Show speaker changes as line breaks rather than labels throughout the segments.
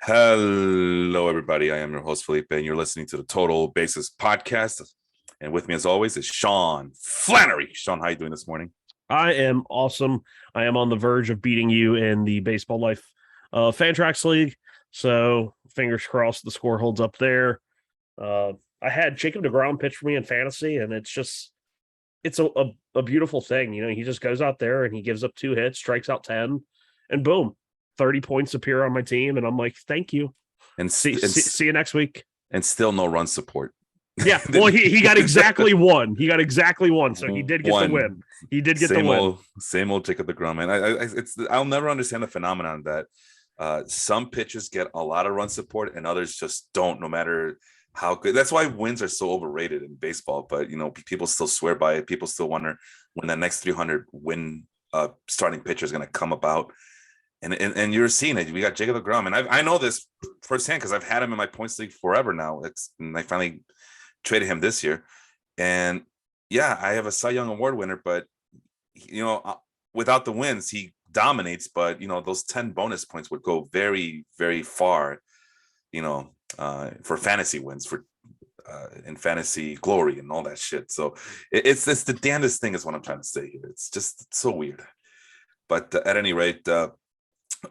Hello, everybody. I am your host, Felipe, and you're listening to the Total Basis Podcast. And with me, as always, is Sean Flannery. Sean, how you doing this morning?
I am awesome. I am on the verge of beating you in the Baseball Life Fantrax League. So fingers crossed the score holds up there. I had Jacob deGrom pitch for me in fantasy, and it's a beautiful thing. You know, he just goes out there and he gives up 2 hits, strikes out 10, and boom, 30 points appear on my team. And I'm like, thank you.
And
see you next week.
And still no run support.
Yeah, well, he got exactly one. He got exactly one, so he did get the win. He did get the win.
Same old Jacob deGrom, and I'll never understand the phenomenon that some pitchers get a lot of run support and others just don't, no matter how good. That's why wins are so overrated in baseball. But you know, people still swear by it. People still wonder when the next 300 win starting pitcher is going to come about. And you're seeing it. We got Jacob deGrom, and I know this firsthand because I've had him in my points league forever now. And I finally traded him this year, and yeah, I have a Cy Young Award winner, but you know, without the wins, he dominates. But you know, those 10 bonus points would go very, very far, you know, for fantasy wins, for in fantasy glory and all that shit. So it's the damnedest thing is what I'm trying to say here. It's just so weird. But at any rate,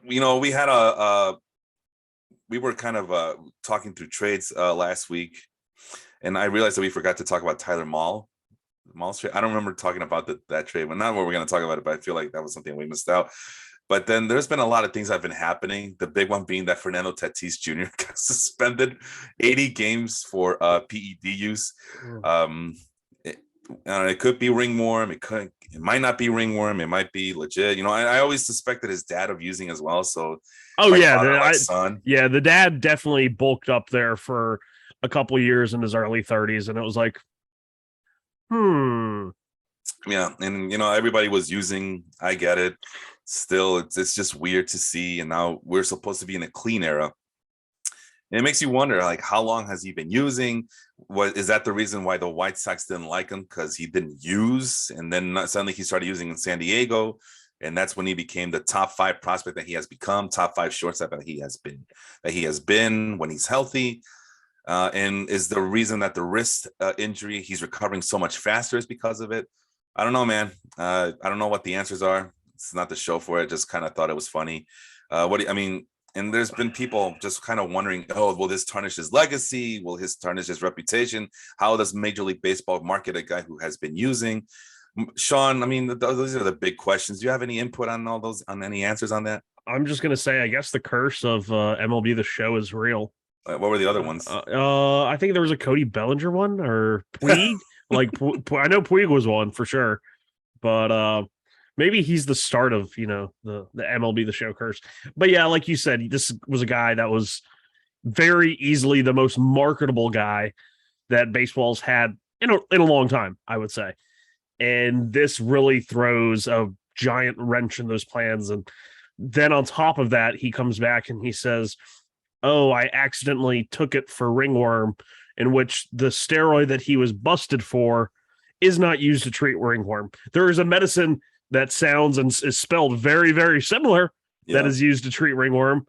you know, we had we were kind of talking through trades last week. And I realized that we forgot to talk about Tyler Mahl's trade. I don't remember talking about that trade, but not what we're going to talk about it, but I feel like that was something we missed out. But then there's been a lot of things that have been happening. The big one being that Fernando Tatis Jr. got suspended 80 games for PED use. It could be ringworm. It might not be ringworm. It might be legit. You know, I always suspected his dad of using as well. So,
the dad definitely bulked up there for a couple years in his early 30s, and it was like,
yeah. And you know, everybody was using. I get it. Still, it's just weird to see. And now we're supposed to be in a clean era. And it makes you wonder, like, how long has he been using? What is that the reason why the White Sox didn't like him? Because he didn't use, and then suddenly he started using in San Diego, and that's when he became the top 5 prospect that he has become, top 5 shortstop that he has been when he's healthy. And is the reason that the wrist injury, he's recovering so much faster, is because of it? I don't know, man. I don't know what the answers are. It's not the show for it. Just kind of thought it was funny. And there's been people just kind of wondering, oh, will this tarnish his legacy? Will his tarnish his reputation? How does Major League Baseball market a guy who has been using? Sean, I mean, those are the big questions. Do you have any input on all those, on any answers on that?
I'm just going to say, I guess the curse of MLB The Show is real.
What were the other ones?
I think there was a Cody Bellinger one, or Puig. I know Puig was one for sure, but maybe he's the start of, you know, the MLB The Show curse. But yeah, like you said, this was a guy that was very easily the most marketable guy that baseball's had in a long time, I would say. And this really throws a giant wrench in those plans. And then on top of that, he comes back and he says, oh, I accidentally took it for ringworm, in which the steroid that he was busted for is not used to treat ringworm. There is a medicine that sounds and is spelled very, very similar that is used to treat ringworm,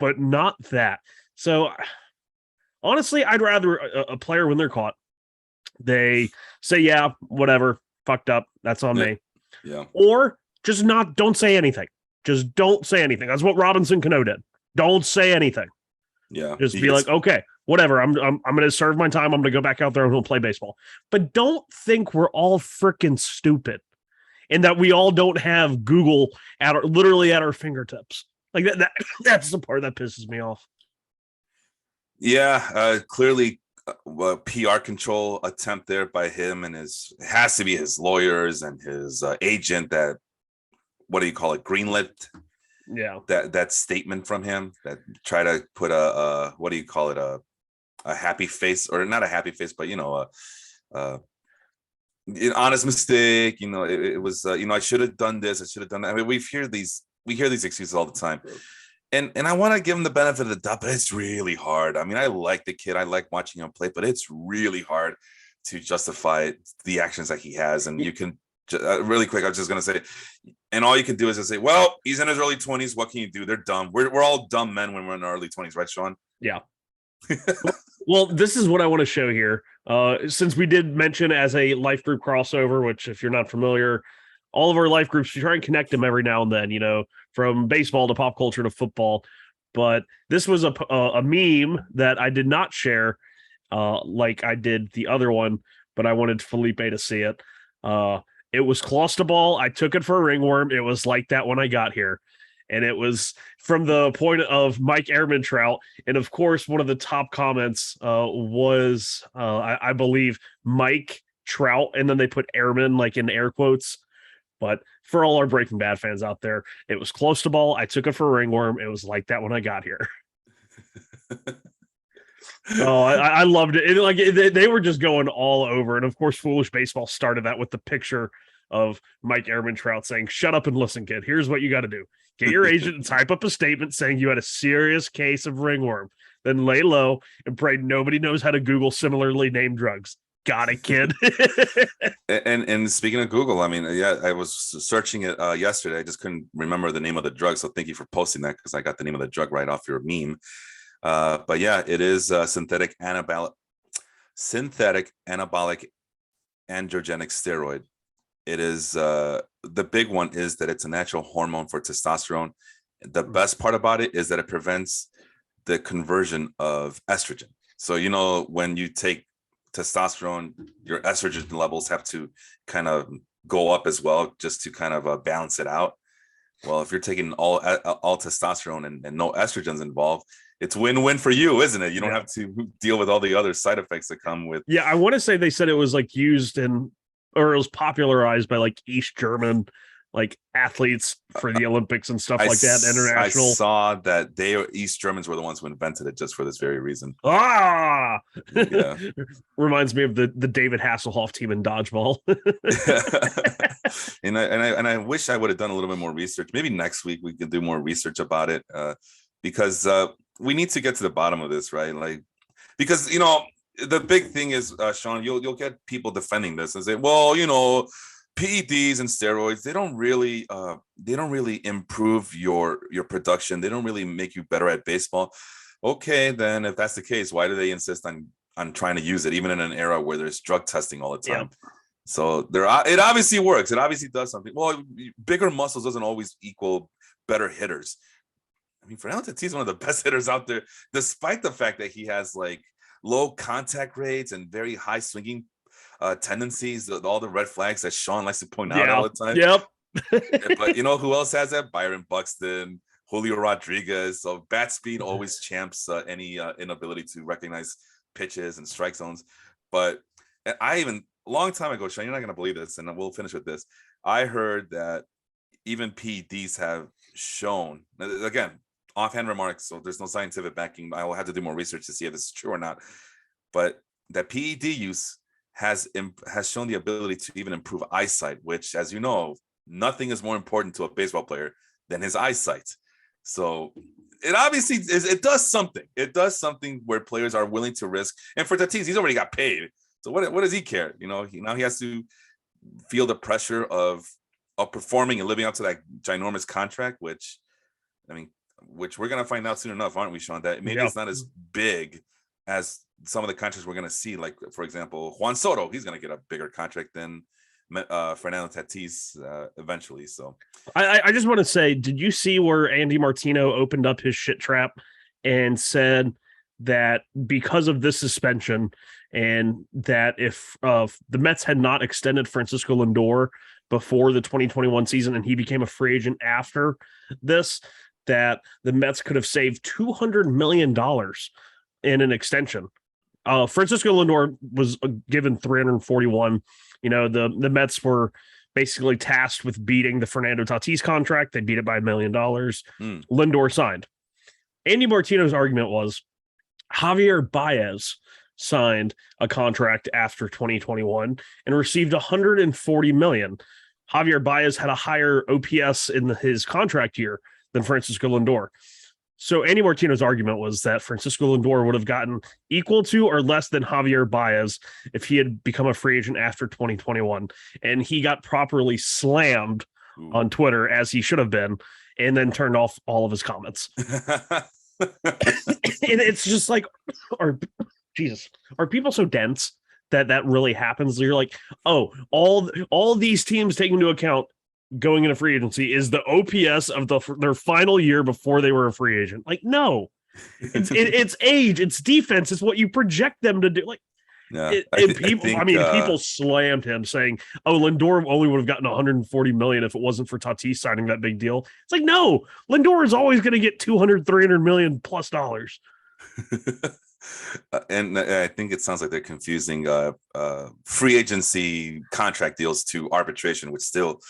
but not that. So honestly, I'd rather a player, when they're caught, they say, yeah, whatever, fucked up, that's on me.
Yeah.
Or just don't say anything. Just don't say anything. That's what Robinson Cano did. Don't say anything.
Yeah.
Just be like, okay, whatever. I'm going to serve my time. I'm going to go back out there and we'll play baseball. But don't think we're all freaking stupid and that we all don't have Google literally at our fingertips. Like that's the part that pisses me off.
Yeah. Clearly PR control attempt there by him and it has to be his lawyers and his agent that, what do you call it? Greenlit.
Yeah,
that statement from him that try to put a what do you call it, a happy face, or not a happy face, but you know, an honest mistake. You know, it was you know, I should have done this, I should have done that. I mean, we hear these excuses all the time, and I want to give him the benefit of the doubt, but it's really hard. I mean, I like the kid, I like watching him play, but it's really hard to justify the actions that he has, and you can Really quick, I was just gonna say, and all you can do is just say, "Well, he's in his early 20s. What can you do? They're dumb. We're all dumb men when we're in our early 20s, right, Sean?"
Yeah. Well, this is what I want to show here. Since we did mention as a life group crossover, which if you're not familiar, all of our life groups, we try and connect them every now and then, from baseball to pop culture to football. But this was a meme that I did not share like I did the other one, but I wanted Felipe to see it. It was Closteball. I took it for a ringworm. It was like that when I got here. And it was from the point of Mike Ehrmantraut. And of course, one of the top comments was, I believe, Mike Trout. And then they put Airman like in air quotes. But for all our Breaking Bad fans out there, it was Closteball. I took it for a ringworm. It was like that when I got here. Oh, I loved it. They were just going all over. And of course, Foolish Baseball started that with the picture of Mike Ehrmantraut saying, "Shut up and listen, kid. Here's what you got to do. Get your agent and type up a statement saying you had a serious case of ringworm. Then lay low and pray nobody knows how to Google similarly named drugs. Got it, kid."
and speaking of Google, I mean, yeah, I was searching it yesterday. I just couldn't remember the name of the drug. So thank you for posting that, because I got the name of the drug right off your meme. But yeah, it is synthetic anabolic androgenic steroid. It is the big one is that it's a natural hormone for testosterone. The best part about it is that it prevents the conversion of estrogen. So, when you take testosterone, your estrogen levels have to kind of go up as well, just to kind of balance it out. Well, if you're taking all testosterone and no estrogens involved, it's win-win for you, isn't it? You don't have to deal with all the other side effects that come with.
Yeah, I want to say they said it was like used or it was popularized by like East German like athletes for the Olympics and stuff like that. International.
I saw that East Germans were the ones who invented it just for this very reason.
Yeah. Reminds me of the David Hasselhoff team in dodgeball.
and I wish I would have done a little bit more research. Maybe next week we can do more research about it, because we need to get to the bottom of this, right? Like, because the big thing is, Sean, you'll get people defending this and say, well, PEDs and steroids, they don't really improve your production. They don't really make you better at baseball. Okay, then if that's the case, why do they insist on trying to use it, even in an era where there's drug testing all the time? Yeah. So it obviously works. It obviously does something. Well, bigger muscles doesn't always equal better hitters. I mean, Fernando Tatis is one of the best hitters out there, despite the fact that he has like low contact rates and very high swinging tendencies, all the red flags that Sean likes to point out all the time.
Yep.
But who else has that? Byron Buxton, Julio Rodriguez. So bat speed always champs any inability to recognize pitches and strike zones. But a long time ago, Sean, you're not going to believe this, and we'll finish with this. I heard that even PEDs have shown, again, offhand remarks, so there's no scientific backing. I will have to do more research to see if this is true or not. But that PED use has shown the ability to even improve eyesight, which, as you know, nothing is more important to a baseball player than his eyesight. So it obviously it does something. It does something where players are willing to risk. And for Tatis, he's already got paid. So what does he care? Now he has to feel the pressure of performing and living up to that ginormous contract, which we're going to find out soon enough, aren't we, Sean? That maybe it's not as big as some of the contracts we're going to see. Like, for example, Juan Soto, he's going to get a bigger contract than Fernando Tatis eventually. So
I just want to say, did you see where Andy Martino opened up his shit trap and said that because of this suspension, and that if the Mets had not extended Francisco Lindor before the 2021 season and he became a free agent after this, that the Mets could have saved $200 million in an extension. Francisco Lindor was given 341. The Mets were basically tasked with beating the Fernando Tatis contract. They beat it by $1 million. Lindor signed. Andy Martino's argument was Javier Baez signed a contract after 2021 and received $140 million. Javier Baez had a higher OPS in his contract year than Francisco Lindor. So Andy Martino's argument was that Francisco Lindor would have gotten equal to or less than Javier Baez if he had become a free agent after 2021. And he got properly slammed on Twitter, as he should have been, and then turned off all of his comments. And it's just like, are people so dense that really happens? You're like, oh, all these teams taking into account going into free agency is the OPS of their final year before they were a free agent. Like, no, it's age, it's defense, it's what you project them to do. Like,
yeah,
people slammed him saying, "Oh, Lindor only would have gotten 140 million if it wasn't for Tatis signing that big deal." It's like, no, Lindor is always going to get 200, 300 million plus dollars.
And I think it sounds like they're confusing free agency contract deals to arbitration, which still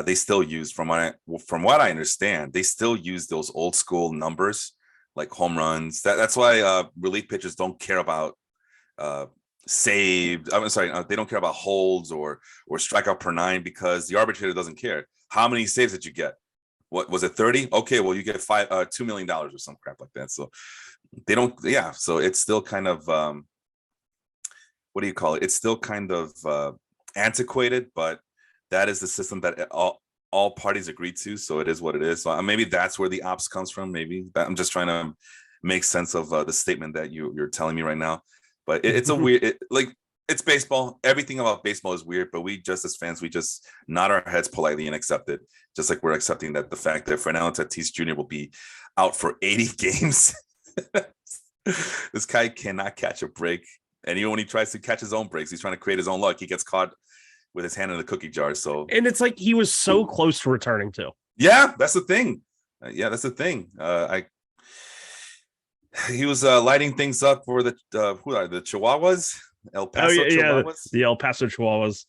they still use, from what I understand, they still use those old school numbers like home runs. That's why relief pitchers don't care about saved. I'm sorry, they don't care about holds or strikeout per nine, because the arbitrator doesn't care. How many saves did you get? What was it, 30? Okay, well, you get $2 million or some crap like that. So they don't, yeah. So it's still kind of what do you call it? It's still kind of antiquated, but that is the system that all parties agreed to. So it is what it is. So maybe that's where the ops comes from. Maybe I'm just trying to make sense of the statement that you're telling me right now. But it's a weird, it's baseball. Everything about baseball is weird, but we just, as fans, we just nod our heads politely and accept it. Just like we're accepting that the fact that Fernando Tatis Jr. will be out for 80 games. This guy cannot catch a break. And even when he tries to catch his own breaks, he's trying to create his own luck. He gets caught with his hand in the cookie jar. So,
and it's like he was so close to returning too.
Yeah, that's the thing. He was lighting things up for the Chihuahuas, El Paso Chihuahuas.
The El Paso Chihuahuas,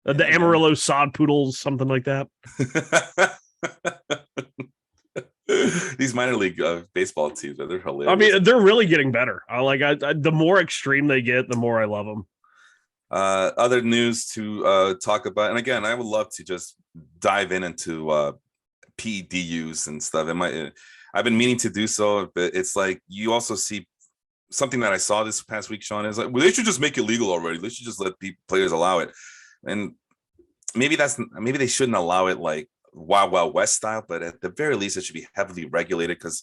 the Amarillo Sod Poodles, something like that.
These minor league baseball teams, they're hilarious.
I mean, they're really getting better. The more extreme they get, the more I love them.
Other news to talk about, and again, I would love to just dive into PED use and stuff. I've been meaning to do so, but it's like you also see something that I saw this past week, Sean, is like, well, they should just make it legal already. They should just let players allow it. And maybe they shouldn't allow it like Wild Wild West style, but at the very least, it should be heavily regulated, because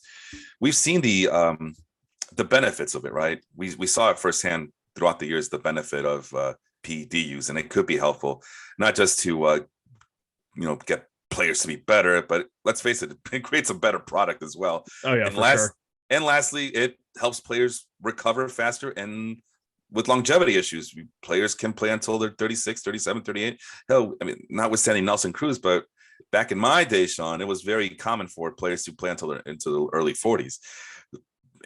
we've seen the benefits of it, right? We saw it firsthand throughout the years, the benefit of PED use, and it could be helpful, not just to get players to be better, but let's face it, it creates a better product as well.
Oh yeah,
and lastly, it helps players recover faster, and with longevity issues, players can play until they're 36, 37, 38. Hell, I mean, notwithstanding Nelson Cruz, but back in my day, Sean, it was very common for players to play until they're into the early 40s.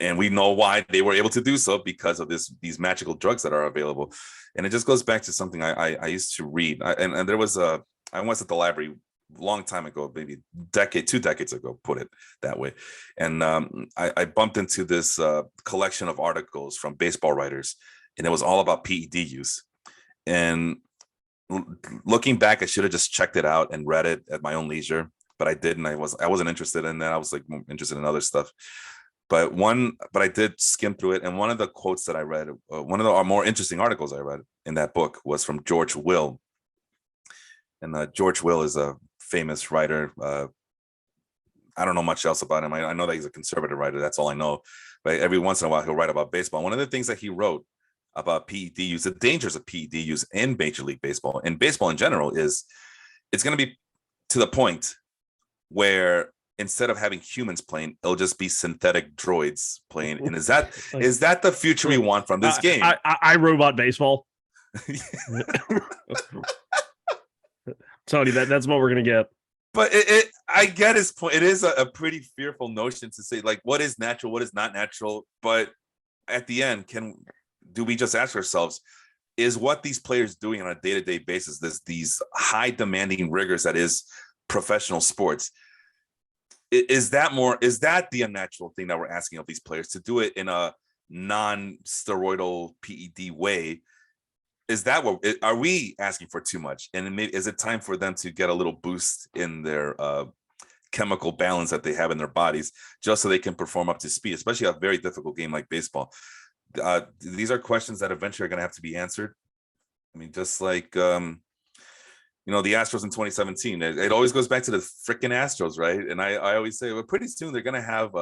And we know why they were able to do so, because of these magical drugs that are available. And it just goes back to something I used to read. And there was I was at the library a long time ago, maybe 2 decades ago, put it that way. And I bumped into this collection of articles from baseball writers, and it was all about PED use. And looking back, I should have just checked it out and read it at my own leisure, but I didn't. I wasn't interested in that. I was like interested in other stuff. But I did skim through it, and one of the quotes that I read, one of the more interesting articles I read in that book, was from George Will. And George Will is a famous writer. I don't know much else about him. I know that he's a conservative writer. That's all I know. But every once in a while, he'll write about baseball. One of the things that he wrote about PED use, the dangers of PED use in Major League Baseball and baseball in general, is it's going to be to the point where instead of having humans playing, it'll just be synthetic droids playing. And is that the future we want from this game?
I Robot Baseball. Tony, that's what we're gonna get.
But I get his point. It is a pretty fearful notion to say, like, what is natural, what is not natural. But at the end, do we just ask ourselves, is what these players doing on a day-to-day basis, these high demanding rigors that is professional sports, is that the unnatural thing that we're asking of these players, to do it in a non-steroidal PED way? Is that what are we asking for too much? And is it time for them to get a little boost in their chemical balance that they have in their bodies just so they can perform up to speed, especially a very difficult game like baseball. These are questions that eventually are going to have to be answered. I mean, just like, the Astros in 2017, it always goes back to the freaking Astros, right? And I always say, well, pretty soon they're going to have,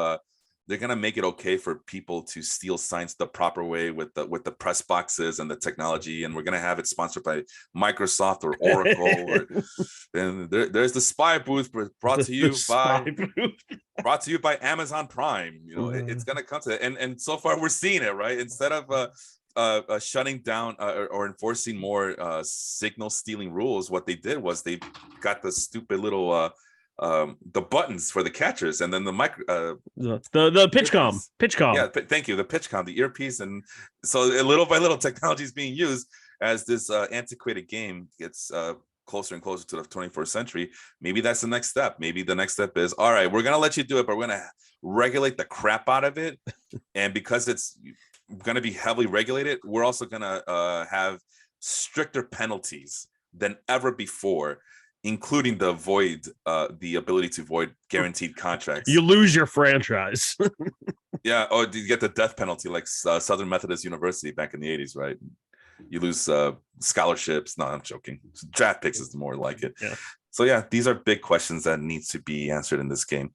they're going to make it okay for people to steal signs the proper way with the press boxes and the technology. And we're going to have it sponsored by Microsoft or Oracle. And there's the spy booth brought to you by Amazon Prime. It's going to come to it. And so far we're seeing it, right? Instead of shutting down or enforcing more signal stealing rules, what they did was they got the stupid little the buttons for the catchers, and then the
the pitch com.
Yeah, thank you. The pitch com, the earpiece, and so little by little, technology is being used as this antiquated game gets closer and closer to the 21st century. Maybe that's the next step. Maybe the next step is, all right, we're gonna let you do it, but we're gonna regulate the crap out of it, and because it's going to be heavily regulated, we're also going to have stricter penalties than ever before, including the ability to void guaranteed contracts.
You lose your franchise.
Yeah. Or you get the death penalty like Southern Methodist University back in the 80s, right? You lose scholarships. No, I'm joking. Draft picks is more like it.
Yeah.
So yeah, these are big questions that need to be answered in this game.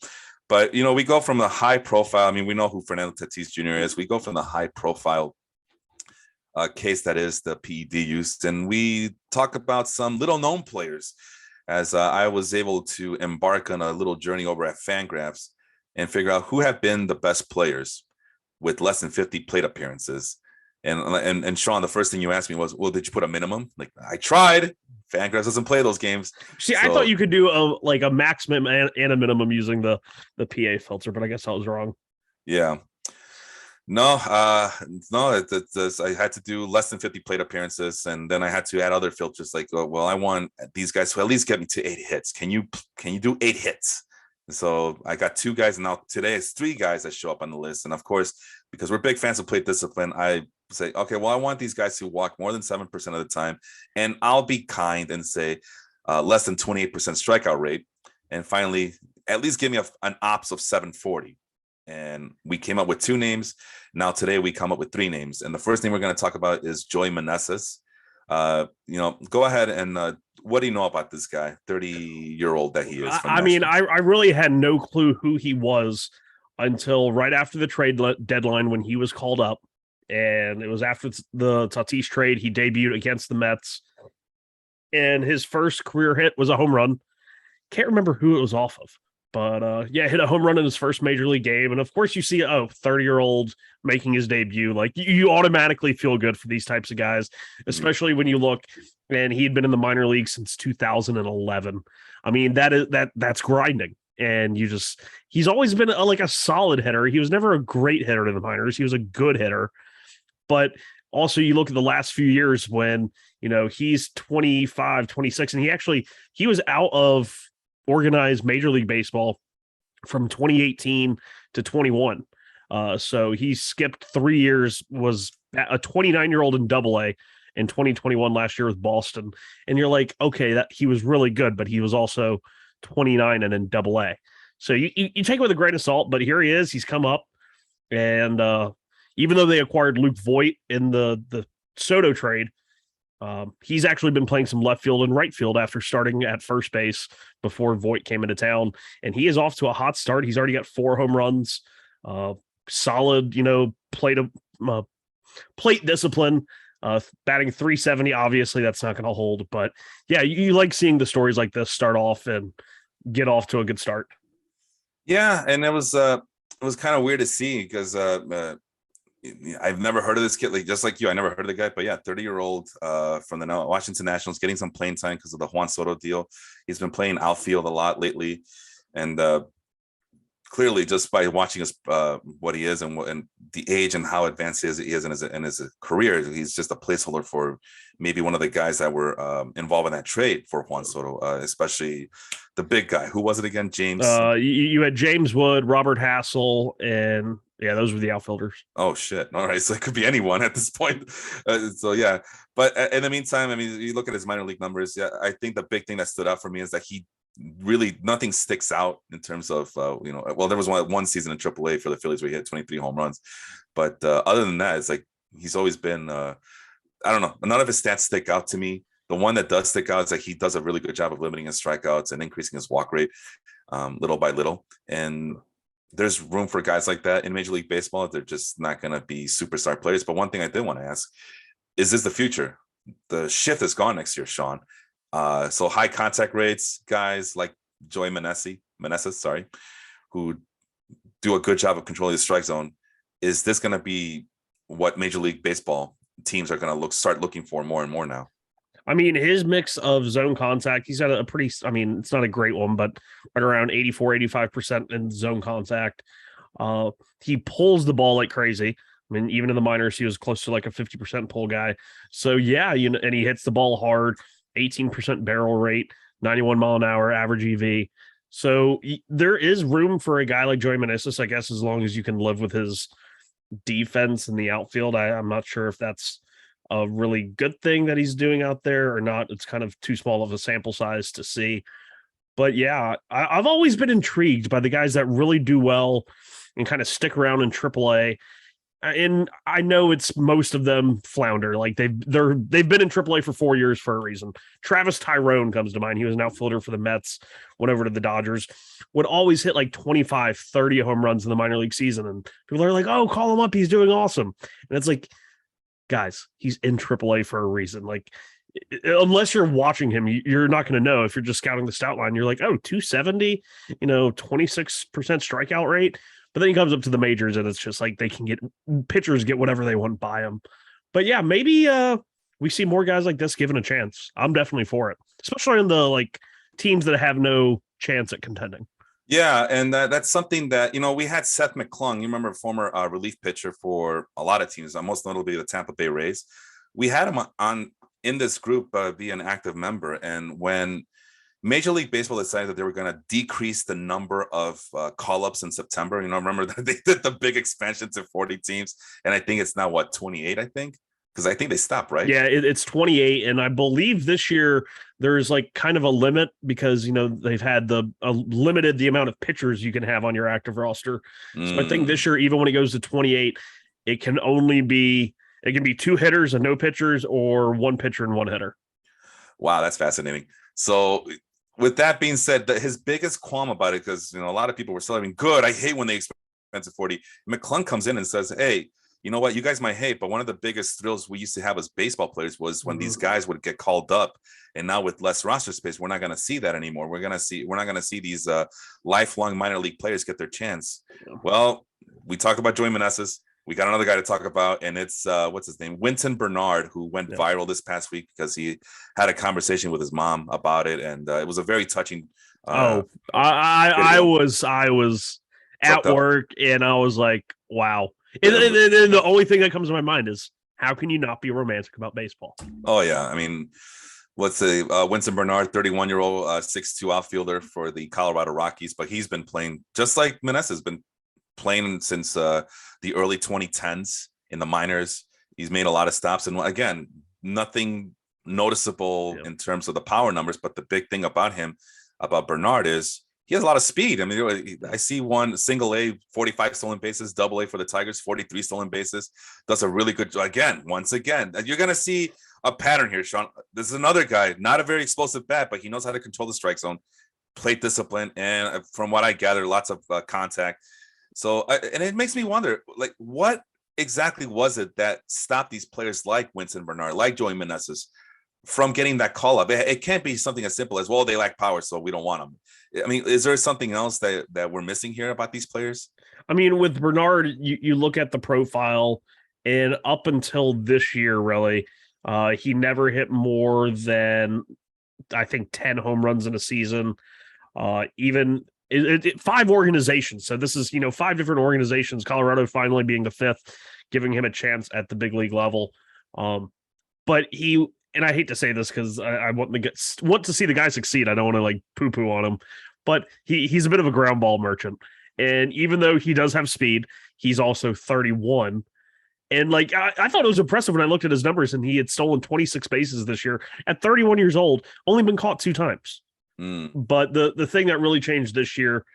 But, we go from the high profile. I mean, we know who Fernando Tatis Jr. is. We go from the high profile case that is the PED use, and we talk about some little known players, as I was able to embark on a little journey over at Fangraphs and figure out who have been the best players with less than 50 plate appearances. And Sean, the first thing you asked me was, well, did you put a minimum? Like, I tried. Fangraphs doesn't play those games.
See, I thought you could do a maximum and a minimum using the PA filter, but I guess I was wrong.
Yeah. No, I had to do less than 50 plate appearances, and then I had to add other filters like, I want these guys to at least get me to 8 hits. Can you do 8 hits? So I got 2 guys, and now today it's 3 guys that show up on the list. And of course, because we're big fans of plate discipline, I say, okay, well, I want these guys to walk more than 7% of the time, and I'll be kind and say less than 28% strikeout rate. And finally, at least give me an ops of 740. And we came up with 2 names. Now today we come up with 3 names. And the first name we're going to talk about is Joey Meneses. Go ahead and what do you know about this guy, 30-year-old that he is?
I mean, I really had no clue who he was until right after the trade deadline when he was called up. And it was after the Tatis trade. He debuted against the Mets. And his first career hit was a home run. Can't remember who it was off of. But hit a home run in his first major league game. And of course you see, 30-year-old making his debut. Like you automatically feel good for these types of guys, especially when you look, and he'd been in the minor league since 2011. I mean, that's grinding. And he's always been a solid hitter. He was never a great hitter in the minors. He was a good hitter. But also you look at the last few years when, he's 25, 26, and he was out of organized Major League Baseball from 2018 to 21. So he skipped 3 years, was a 29-year-old in Double-A in 2021 last year with Boston. And you're like, okay, that he was really good, but he was also 29 and in Double-A. So you take it with a grain of salt, but here he is. He's come up, and even though they acquired Luke Voit in the Soto trade, he's actually been playing some left field and right field after starting at first base before Voit came into town, and he is off to a hot start. He's already got 4 home runs, solid, plate discipline, batting .370. Obviously that's not going to hold, but yeah, you like seeing the stories like this start off and get off to a good start. Yeah.
And it was kind of weird to see because, I've never heard of this kid, just like you. I never heard of the guy, but yeah, 30-year-old from the Washington Nationals, getting some playing time because of the Juan Soto deal. He's been playing outfield a lot lately, and clearly, just by watching us, what he is and the age and how advanced he is in his career, he's just a placeholder for maybe one of the guys that were involved in that trade for Juan Soto, especially the big guy. Who was it again? James.
You had James Wood, Robert Hassel, and yeah, those were the outfielders.
Oh shit! All right, so it could be anyone at this point. So yeah, but in the meantime, I mean, you look at his minor league numbers. Yeah, I think the big thing that stood out for me is that he really nothing sticks out in terms of well, there was one season in AAA for the Phillies where he had 23 home runs, but other than that, it's like he's always been I don't know, none of his stats stick out to me. The one that does stick out is that he does a really good job of limiting his strikeouts and increasing his walk rate little by little, and there's room for guys like that in Major League Baseball. They're just not going to be superstar players. But one thing I did want to ask, is this the future? The shift is gone next year, Sean. So high contact rates, guys like Joey Meneses, who do a good job of controlling the strike zone. Is this going to be what Major League Baseball teams are going to start looking for more and more now?
I mean, his mix of zone contact, he's got a pretty, I mean, it's not a great one, but right around 85% in zone contact. He pulls the ball like crazy. I mean, even in the minors, he was close to like a 50% pull guy. So yeah, and he hits the ball hard, 18% barrel rate, 91 mile an hour average EV. So there is room for a guy like Joey Meneses, I guess, as long as you can live with his defense in the outfield. I'm not sure if that's a really good thing that he's doing out there or not. It's kind of too small of a sample size to see. But yeah, I've always been intrigued by the guys that really do well and kind of stick around in AAA. And I know it's most of them flounder. Like they've been in AAA for 4 years for a reason. Travis Tyrone comes to mind. He was an outfielder for the Mets, went over to the Dodgers, would always hit like 25, 30 home runs in the minor league season. And people are like, oh, call him up. He's doing awesome. And it's like, guys, he's in AAA for a reason. Like, unless you're watching him, you're not going to know. If you're just scouting the stat line, you're like, oh, 270, 26% strikeout rate. But then he comes up to the majors and it's just like they can get pitchers get whatever they want by him. But yeah, maybe we see more guys like this given a chance. I'm definitely for it, especially in the like teams that have no chance at contending.
Yeah, and that's something that, we had Seth McClung, you remember, former relief pitcher for a lot of teams, most notably the Tampa Bay Rays. We had him on in this group be an active member. And when Major League Baseball decided that they were going to decrease the number of call-ups in September, remember that they did the big expansion to 40 teams. And I think it's now, 28, I think? Because I think they stopped, right?
Yeah, it's 28. And I believe this year there's like kind of a limit because, they've had limited the amount of pitchers you can have on your active roster. So I think this year, even when it goes to 28, it can be 2 hitters and no pitchers or 1 pitcher and 1 hitter.
Wow, that's fascinating. So with that being said, his biggest qualm about it, because, a lot of people were still good. I hate when they expand to 40. McClung comes in and says, hey, you know what, you guys might hate, but one of the biggest thrills we used to have as baseball players was when these guys would get called up. And now with less roster space, we're not going to see that anymore. We're not going to see these lifelong minor league players get their chance. Well, we talked about Joey Meneses. We got another guy to talk about, and it's what's his name? Wynton Bernard, who went viral this past week because he had a conversation with his mom about it. And it was a very touching.
I was at work and I was like, wow. And the only thing that comes to my mind is, how can you not be romantic about baseball?
Oh, yeah. I mean, Wynton Bernard, 31-year-old 6'2" outfielder for the Colorado Rockies, but he's been playing just like Meneses has been playing since the early 2010s in the minors. He's made a lot of stops, and again, nothing noticeable in terms of the power numbers, but the big thing about Bernard is he has a lot of speed. I mean, I see one single A, 45 stolen bases, double A for the Tigers, 43 stolen bases. Does a really good job. Once again, you're going to see a pattern here, Sean. This is another guy, not a very explosive bat, but he knows how to control the strike zone, plate discipline, and from what I gather, lots of contact. So, and it makes me wonder, like, what exactly was it that stopped these players like Wynton Bernard, like Joey Meneses, from getting that call up? It can't be something as simple as, well, they lack power, so we don't want them. I mean, is there something else that we're missing here about these players?
I mean, with Bernard, you look at the profile, and up until this year, really, he never hit more than, I think, 10 home runs in a season. Even 5 organizations. So this is, 5 different organizations, Colorado finally being the 5th, giving him a chance at the big league level. But and I hate to say this because I want to see the guy succeed. I don't want to like poo-poo on him, but he's a bit of a ground ball merchant. And even though he does have speed, he's also 31. And like, I thought it was impressive when I looked at his numbers, and he had stolen 26 bases this year at 31 years old, only been caught 2 times. But the thing that really changed this year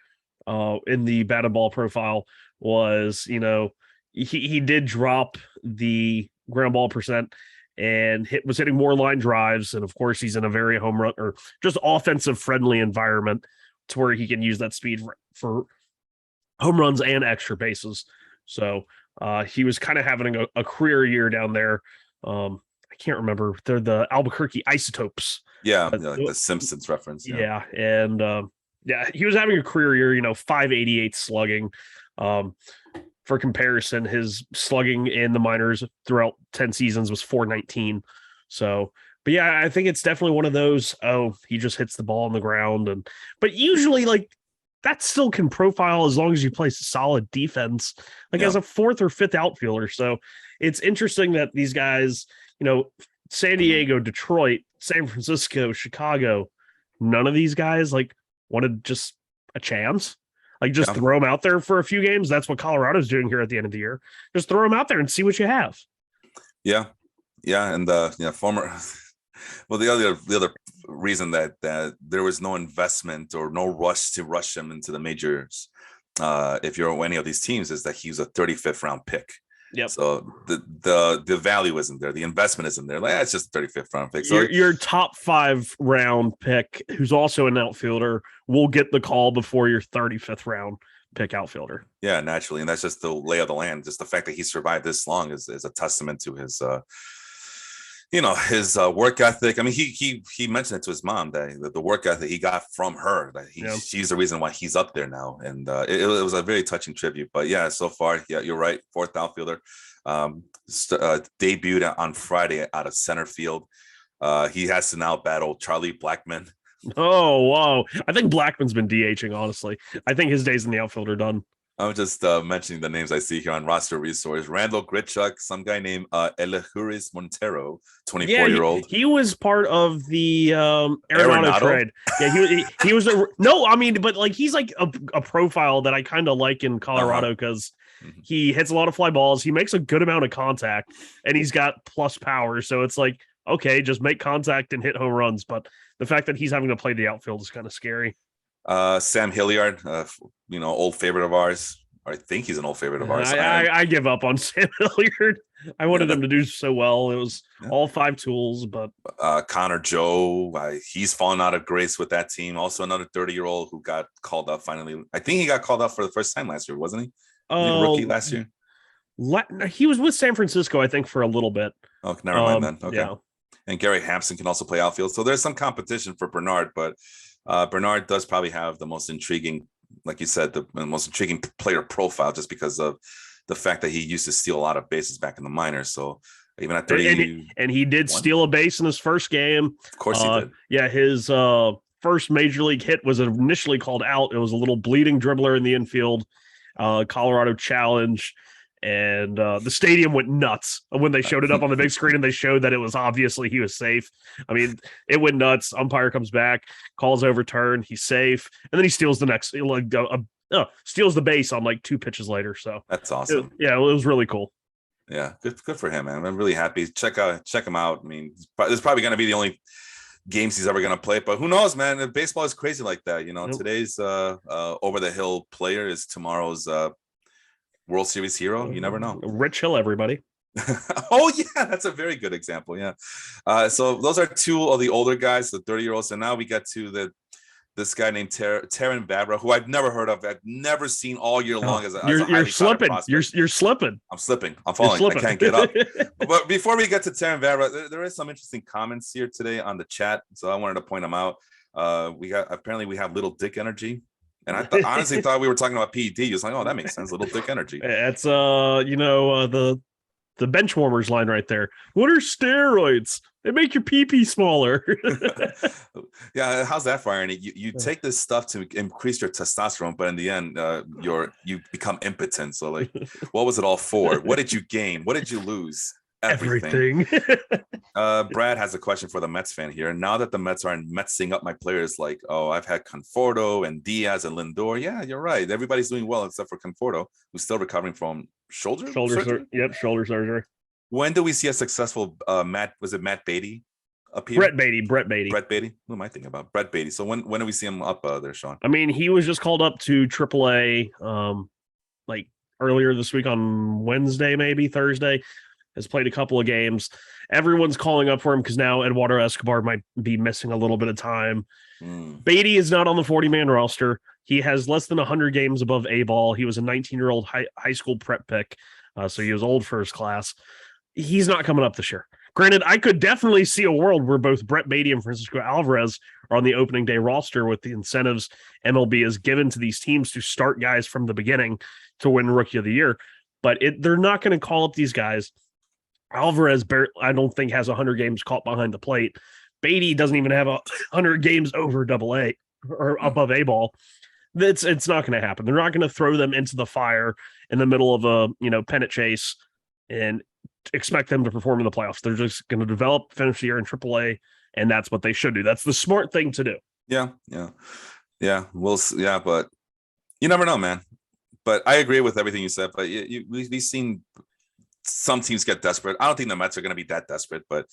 in the batted ball profile was, he did drop the ground ball percent and was hitting more line drives. And of course, he's in a very home run or just offensive friendly environment to where he can use that speed for home runs and extra bases. So he was kind of having a career year down there. I can't remember. They're the Albuquerque Isotopes.
Yeah, like the Simpsons reference.
Yeah. And he was having a career year, 588 slugging. For comparison, his slugging in the minors throughout 10 seasons was 419. So, but yeah, I think it's definitely one of those, he just hits the ball on the ground. But usually, like, that still can profile as long as you play solid defense, as a fourth or fifth outfielder. So it's interesting that these guys, San Diego, Detroit, San Francisco, Chicago, none of these guys wanted just a chance. Throw them out there for a few games. That's what Colorado's doing here at the end of the year. Just throw them out there and see what you have.
Yeah. And former. Well, the other reason that there was no investment or no rush to rush him into the majors, if you're any of these teams, is that he's a 35th round pick.
Yep.
So the value isn't there. The investment isn't there. It's just a 35th round pick. So
your top 5 round pick, who's also an outfielder, will get the call before your 35th round pick outfielder.
Yeah, naturally. And that's just the lay of the land. Just the fact that he survived this long is a testament to his his work ethic. I mean, he mentioned it to his mom that the work ethic he got from her, that she's the reason why he's up there now. And it was a very touching tribute. But yeah, so far, yeah, you're right. 4th outfielder, debuted on Friday out of center field. He has to now battle Charlie Blackmon.
Oh, wow. I think Blackman's been DHing, honestly. I think his days in the outfield are done.
I'm just mentioning the names I see here on roster resource. Randall Grichuk, some guy named Elihuris Montero, 24-year-old.
He was part of the Arenado trade. Yeah, he was but he's like a profile that I kind of like in Colorado because he hits a lot of fly balls. He makes a good amount of contact, and he's got plus power. So it's like, okay, just make contact and hit home runs. But the fact that he's having to play the outfield is kind of scary.
Sam Hilliard, old favorite of ours. I think he's an old favorite of ours.
I give up on Sam Hilliard. I wanted him to do so well. It was all 5 tools, but
Connor Joe, he's fallen out of grace with that team. Also, another 30-year-old who got called up finally. I think he got called up for the first time last year, wasn't he? Rookie last year.
He was with San Francisco, I think, for a little bit.
Oh, never mind then. Okay.
Yeah.
And Gary Hampson can also play outfield, so there's some competition for Bernard, but Bernard does probably have the most intriguing, like you said, the most intriguing player profile, just because of the fact that he used to steal a lot of bases back in the minors. So even at 30,
and he did steal a base in his first game.
Of course he did.
Yeah, his first major league hit was initially called out. It was a little bleeding dribbler in the infield. Colorado challenge. And the stadium went nuts when they showed it up on the big screen, and they showed that it was obviously he was safe. I mean, it went nuts. Umpire comes back, calls overturned. He's safe, and then he steals the next, steals the base on 2 pitches later. So
that's awesome.
It was really cool.
Yeah, good for him, man. I'm really happy. Check him out. I mean, this is probably going to be the only games he's ever going to play, but who knows, man? Baseball is crazy like that. Today's over the hill player is tomorrow's World Series hero. You never know.
Rich Hill, everybody.
Oh yeah, that's a very good example. Yeah. So those are 2 of the older guys, the 30-year-olds, and now we get to this guy named Terrin Vavra, who I've never heard of. I've never seen all year long as a
you're slipping. You're slipping.
I'm slipping. I'm falling. I can't get up. But before we get to Terrin Vavra, there is some interesting comments here today on the chat, so I wanted to point them out. We have little dick energy. And I honestly thought we were talking about PED. He was like, oh, that makes sense. Little dick energy.
That's the bench warmers line right there. What are steroids? They make your pee-pee smaller.
Yeah, how's that for irony? You take this stuff to increase your testosterone, but in the end, you become impotent. So what was it all for? What did you gain? What did you lose? Everything. Brad has a question for the Mets fan here. Now that the Mets are metsing up my players, I've had Conforto and Diaz and Lindor. Yeah, you're right. Everybody's doing well except for Conforto, who's still recovering from shoulder surgery.
Shoulder surgery.
When do we see a successful Matt Beatty appear?
Brett Beatty.
Brett Beatty. Who am I thinking about? Brett Beatty. So when do we see him up there, Sean?
I mean, he was just called up to AAA like earlier this week on Wednesday, maybe Thursday. Has played a couple of games. Everyone's calling up for him because now Eduardo Escobar might be missing a little bit of time. Beatty is not on the 40-man roster. He has less than 100 games above A-ball. He was a 19-year-old high school prep pick, so he was old first class. He's not coming up this year. Granted, I could definitely see a world where both Brett Beatty and Francisco Alvarez are on the opening day roster with the incentives MLB has given to these teams to start guys from the beginning to win Rookie of the Year. But they're not going to call up these guys. Alvarez, I don't think, has 100 games caught behind the plate. Beatty doesn't even have 100 games over AA or above A-ball. It's not going to happen. They're not going to throw them into the fire in the middle of a pennant chase and expect them to perform in the playoffs. They're just going to develop, finish the year in AAA, and that's what they should do. That's the smart thing to do.
Yeah. But you never know, man. But I agree with everything you said. But we've seen some teams get desperate. I don't think the Mets are going to be that desperate, but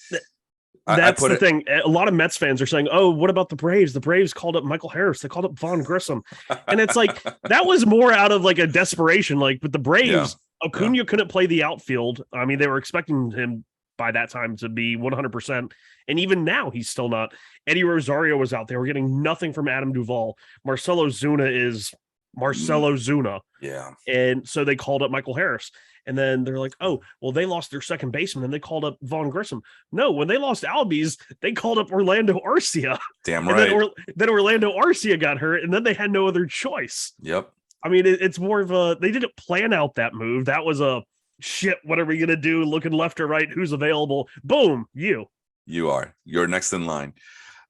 that's the thing. A lot of Mets fans are saying, "Oh, what about the Braves? The Braves called up Michael Harris. They called up Vaughn Grissom," and it's like that was more out of like a desperation. Like with the Braves, Acuna couldn't play the outfield. I mean, they were expecting him by that time to be 100%, and even now he's still not. Eddie Rosario was out there. We're getting nothing from Adam Duvall. Marcelo Zuna is Marcelo Zuna.
Yeah,
and so they called up Michael Harris. And then they're like, oh, well, they lost their second baseman, and they called up Vaughn Grissom. No, when they lost Albies, they called up Orlando Arcia.
Damn right.
And then Orlando Arcia got hurt, and then they had no other choice.
Yep.
I mean, it's more of a – they didn't plan out that move. That was a, shit, what are we going to do? Looking left or right, who's available? Boom, you.
You are. You're next in line.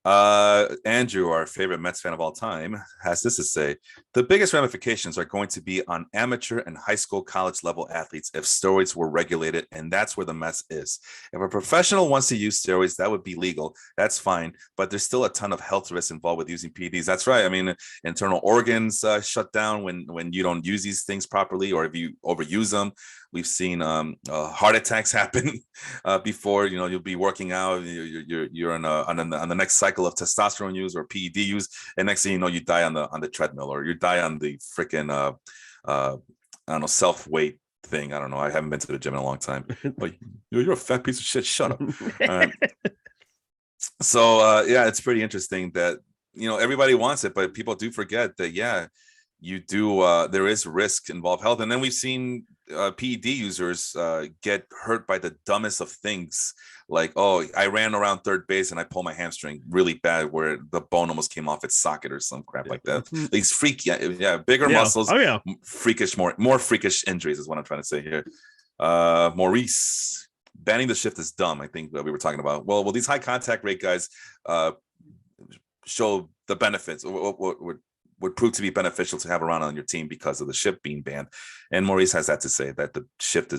Andrew, our favorite Mets fan of all time, has this to say: the biggest ramifications are going to be on amateur and high school, college level athletes if steroids were regulated, and that's where the mess is. If a professional wants to use steroids, that would be legal. That's fine, but there's still a ton of health risks involved with using PEDs. That's right. I mean, internal organs shut down when you don't use these things properly, or if you overuse them. We've seen heart attacks happen before. You'll be working out, you're on the next cycle of testosterone use or PED use, and next thing you know, you die on the treadmill, or you die on the freaking I don't know, self weight thing. I don't know. I haven't been to the gym in a long time. But you're a fat piece of shit. Shut up. So it's pretty interesting that everybody wants it, but people do forget that you do. There is risk involved, health, and then we've seen PED users get hurt by the dumbest of things, like, oh, I ran around third base and I pulled my hamstring really bad, where the bone almost came off its socket or some crap like that. These bigger muscles, more freakish injuries is what I'm trying to say here. Maurice, banning the shift is dumb. I think that we were talking about. Well, these high contact rate guys show the benefits. Would prove to be beneficial to have around on your team because of the shift being banned. And Maurice has that to say, that the shift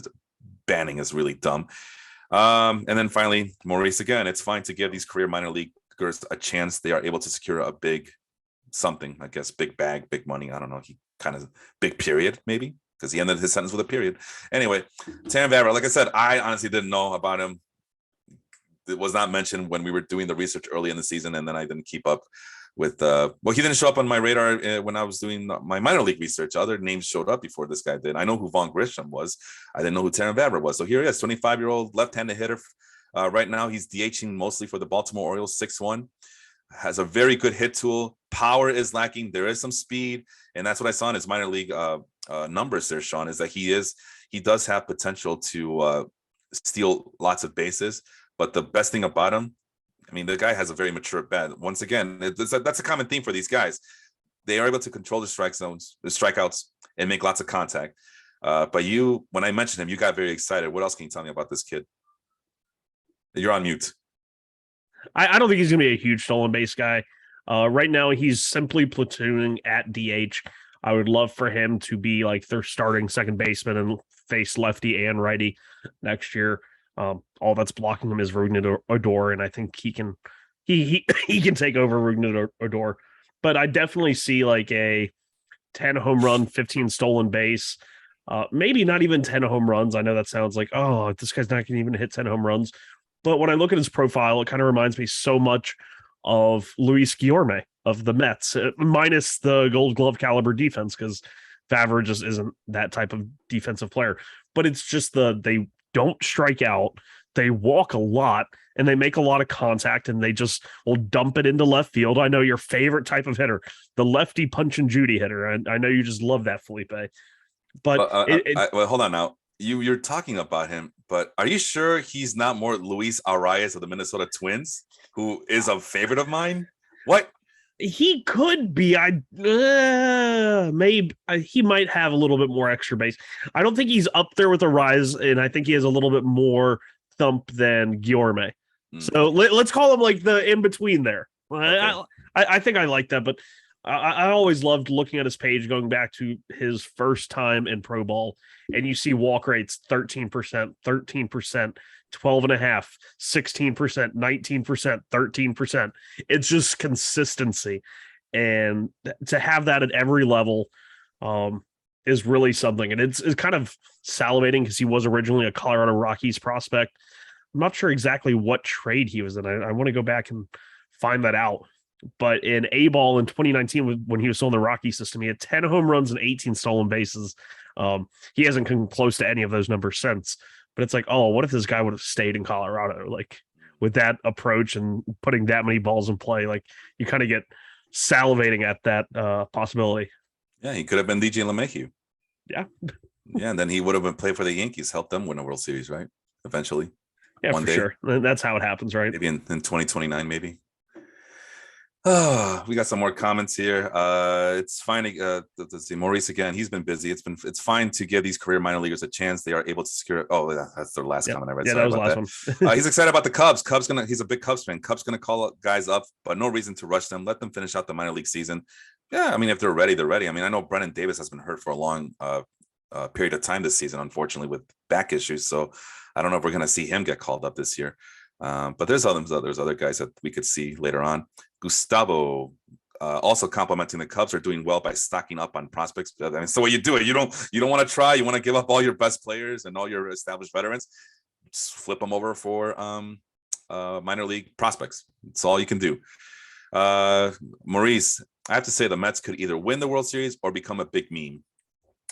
banning is really dumb. And then finally, Maurice, again, it's fine to give these career minor leaguers a chance. They are able to secure a big something, I guess, big bag, big money. I don't know. He kind of big period, maybe, because he ended his sentence with a period. Anyway, Tam Vavra, like I said, I honestly didn't know about him. It was not mentioned when we were doing the research early in the season, and then I didn't keep up with he didn't show up on my radar when I was doing my minor league research. Other names showed up before this guy did. I know who Vaughn Grissom was. I didn't know who Teran Vavra was. So here he is, 25-year-old left-handed hitter. Right now, he's DHing mostly for the Baltimore Orioles, 6'1", has a very good hit tool. Power is lacking. There is some speed, and that's what I saw in his minor league numbers there, Sean, is that he does have potential to steal lots of bases. But the best thing about him, I mean, the guy has a very mature bat. Once again, that's a common theme for these guys. They are able to control the strike zones, the strikeouts, and make lots of contact. But when I mentioned him, you got very excited. What else can you tell me about this kid? You're on mute.
I don't think he's going to be a huge stolen base guy. Right now, he's simply platooning at DH. I would love for him to be like their starting second baseman and face lefty and righty next year. All that's blocking him is Rougned Odor, and I think he can take over Rougned Odor. But I definitely see like a 10 home run, 15 stolen base, maybe not even 10 home runs. I know that sounds like, oh, this guy's not going to even hit 10 home runs. But when I look at his profile, it kind of reminds me so much of Luis Guillorme of the Mets, minus the Gold Glove caliber defense, because Favre just isn't that type of defensive player. But it's just they don't strike out, they walk a lot, and they make a lot of contact, and they just will dump it into left field. I know your favorite type of hitter, the lefty punch and Judy hitter. I know you just love that, Felipe. But
well, hold on now. You're talking about him, but are you sure he's not more Luis Arias of the Minnesota Twins, who is a favorite of mine? What?
He could be. Maybe he might have a little bit more extra base. I don't think he's up there with Arias, and I think he has a little bit more thump than Guillorme. So let's call him like the in between there. Okay. I think I like that, but I always loved looking at his page going back to his first time in pro ball, and you see walk rates 13%, 13%, 12.5%, 16%, 19%, 13%. It's just consistency. And to have that at every level is really something. And it's kind of salivating because he was originally a Colorado Rockies prospect. I'm not sure exactly what trade he was in. I want to go back and find that out. But in A-ball in 2019, when he was still in the Rocky system, he had 10 home runs and 18 stolen bases. He hasn't come close to any of those numbers since. But it's like, oh, what if this guy would have stayed in Colorado? Like with that approach and putting that many balls in play, like you kind of get salivating at that possibility.
Yeah, he could have been DJ LeMahieu.
Yeah.
Yeah, and then he would have been playing for the Yankees, helped them win a World Series, right? Eventually.
Yeah, one for day. Sure. That's how it happens, right?
Maybe in 2029, maybe. Oh, we got some more comments here. It's fine. Let's see, Maurice again. He's been busy. It's fine to give these career minor leaguers a chance. They are able to secure. Oh, that's their last comment I read.
Yeah,
sorry
that was the last
one. He's excited about the Cubs. He's a big Cubs fan. Cubs gonna call guys up, but no reason to rush them. Let them finish out the minor league season. Yeah, I mean, if they're ready, they're ready. I mean, I know Brennan Davis has been hurt for a long period of time this season, unfortunately, with back issues. So I don't know if we're gonna see him get called up this year. But there's other guys that we could see later on. Gustavo also complimenting the Cubs are doing well by stocking up on prospects. I mean, it's the way you do it. You don't want to try. You want to give up all your best players and all your established veterans. Just flip them over for minor league prospects. It's all you can do. Maurice, I have to say the Mets could either win the World Series or become a big meme.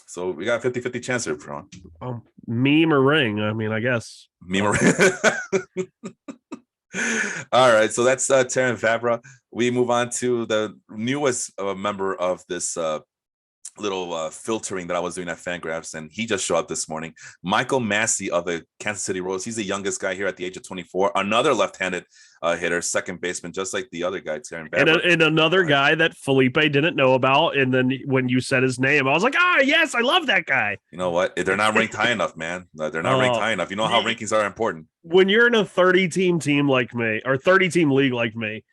So we got a 50-50 chance here, Ron.
Meme or ring. I mean, I guess.
Meme or ring. All right. So that's Terran Fabra. We move on to the newest member of this little filtering that I was doing at Fangraphs, and he just showed up this morning. Michael Massey of the Kansas City Royals. He's the youngest guy here at the age of 24. Another left-handed hitter, second baseman, just like the other guy, Terran Fabra.
And another guy that Felipe didn't know about. And then when you said his name, I was like, yes, I love that guy.
You know what? They're not ranked high enough, man. They're not ranked high enough. You know how rankings are important.
When you're in a 30-team team like me, or 30-team league like me,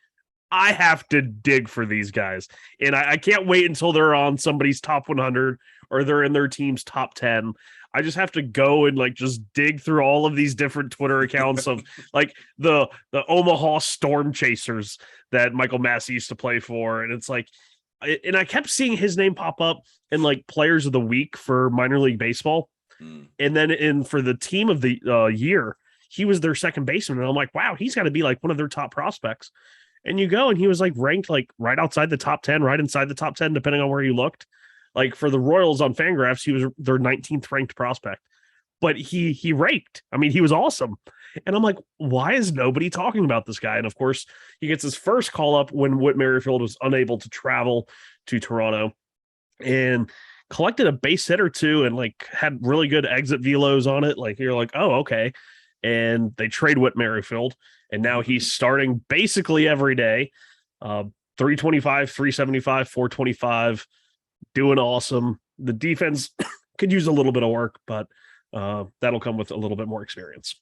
I have to dig for these guys. And I can't wait until they're on somebody's top 100 or they're in their team's top 10. I just have to go and like just dig through all of these different Twitter accounts of like the Omaha Storm Chasers that Michael Massey used to play for. And it's like, and I kept seeing his name pop up in like players of the week for minor league baseball. And then for the team of the year, he was their second baseman. And I'm like, wow, he's got to be like one of their top prospects. And you go and he was like ranked like right outside the top 10, right inside the top 10, depending on where you looked. Like for the Royals on Fangraphs, he was their 19th ranked prospect, but he raked. I mean, he was awesome. And I'm like, why is nobody talking about this guy? And of course, he gets his first call up when Whit Merrifield was unable to travel to Toronto and collected a base hit or two and like had really good exit velos on it. Like you're like, oh, okay. And they trade Whit Merrifield, and now he's starting basically every day. 325, 375, 425, doing awesome. The defense could use a little bit of work, but that'll come with a little bit more experience.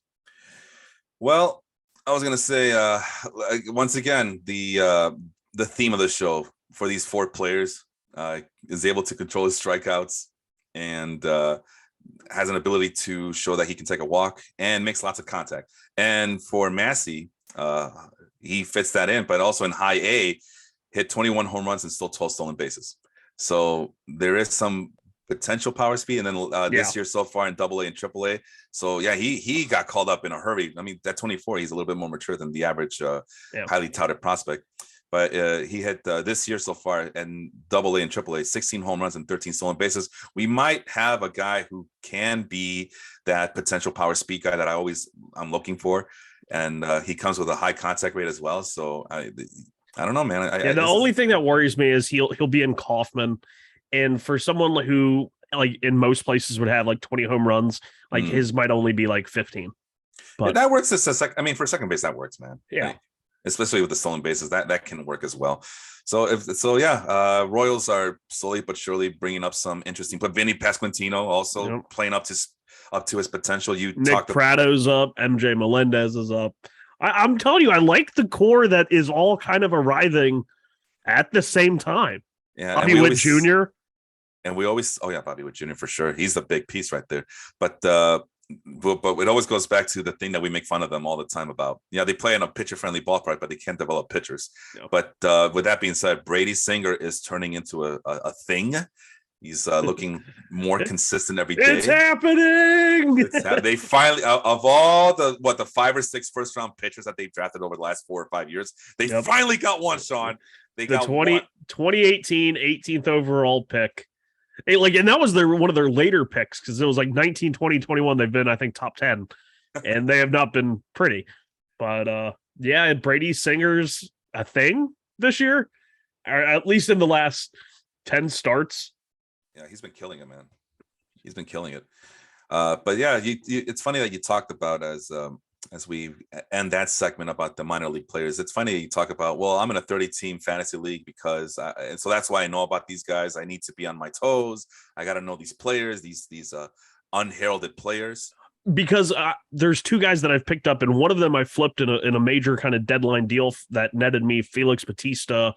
Well, I was gonna say once again, the theme of the show for these four players is able to control his strikeouts and has an ability to show that he can take a walk and makes lots of contact. And for Massey, he fits that in, but also in high A, hit 21 home runs and still 12 stolen bases. So there is some potential power speed, and then this year so far in Double A and Triple A. So yeah, he got called up in a hurry. I mean, at 24, he's a little bit more mature than the average highly touted prospect. But he had this year so far in Double A and Triple A, 16 home runs and 13 stolen bases. We might have a guy who can be that potential power speed guy that I'm looking for, and he comes with a high contact rate as well. So I don't know, man.
The only thing that worries me is he'll be in Kaufman. And for someone who, like, in most places would have like 20 home runs, like his might only be like 15. But
yeah, that works. For second base, that works, man.
Yeah.
Like, especially with the stolen bases, that can work as well. So Royals are slowly but surely bringing up some interesting. But Vinny Pasquantino also playing up to his potential.
Nick Prado's up. MJ Melendez is up. I'm telling you, I like the core that is all kind of arriving at the same time.
Yeah,
Bobby Witt Jr.
And we always, Bobby Witt Jr. for sure. He's the big piece right there. But it always goes back to the thing that we make fun of them all the time about. Yeah, they play in a pitcher-friendly ballpark, but they can't develop pitchers. Yep. But with that being said, Brady Singer is turning into a thing. He's looking more consistent every day.
It's happening.
They finally, of all the 5 or 6 first-round pitchers that they've drafted over the last 4 or 5 years, they finally got one, Sean. They got
2018 18th overall pick. And that was one of their later picks, because it was like 19, 20, 21. They've been, I think, top 10, and they have not been pretty. But Brady Singer's a thing this year, or at least in the last 10 starts.
Yeah, he's been killing it, man. He's been killing it. But yeah, it's funny that you talked about as we end that segment about the minor league players. It's funny you talk about, well, I'm in a 30-team fantasy league because, and so that's why I know about these guys. I need to be on my toes. I got to know these players, these unheralded players.
Because there's 2 guys that I've picked up, and one of them I flipped in a major kind of deadline deal that netted me Felix Bautista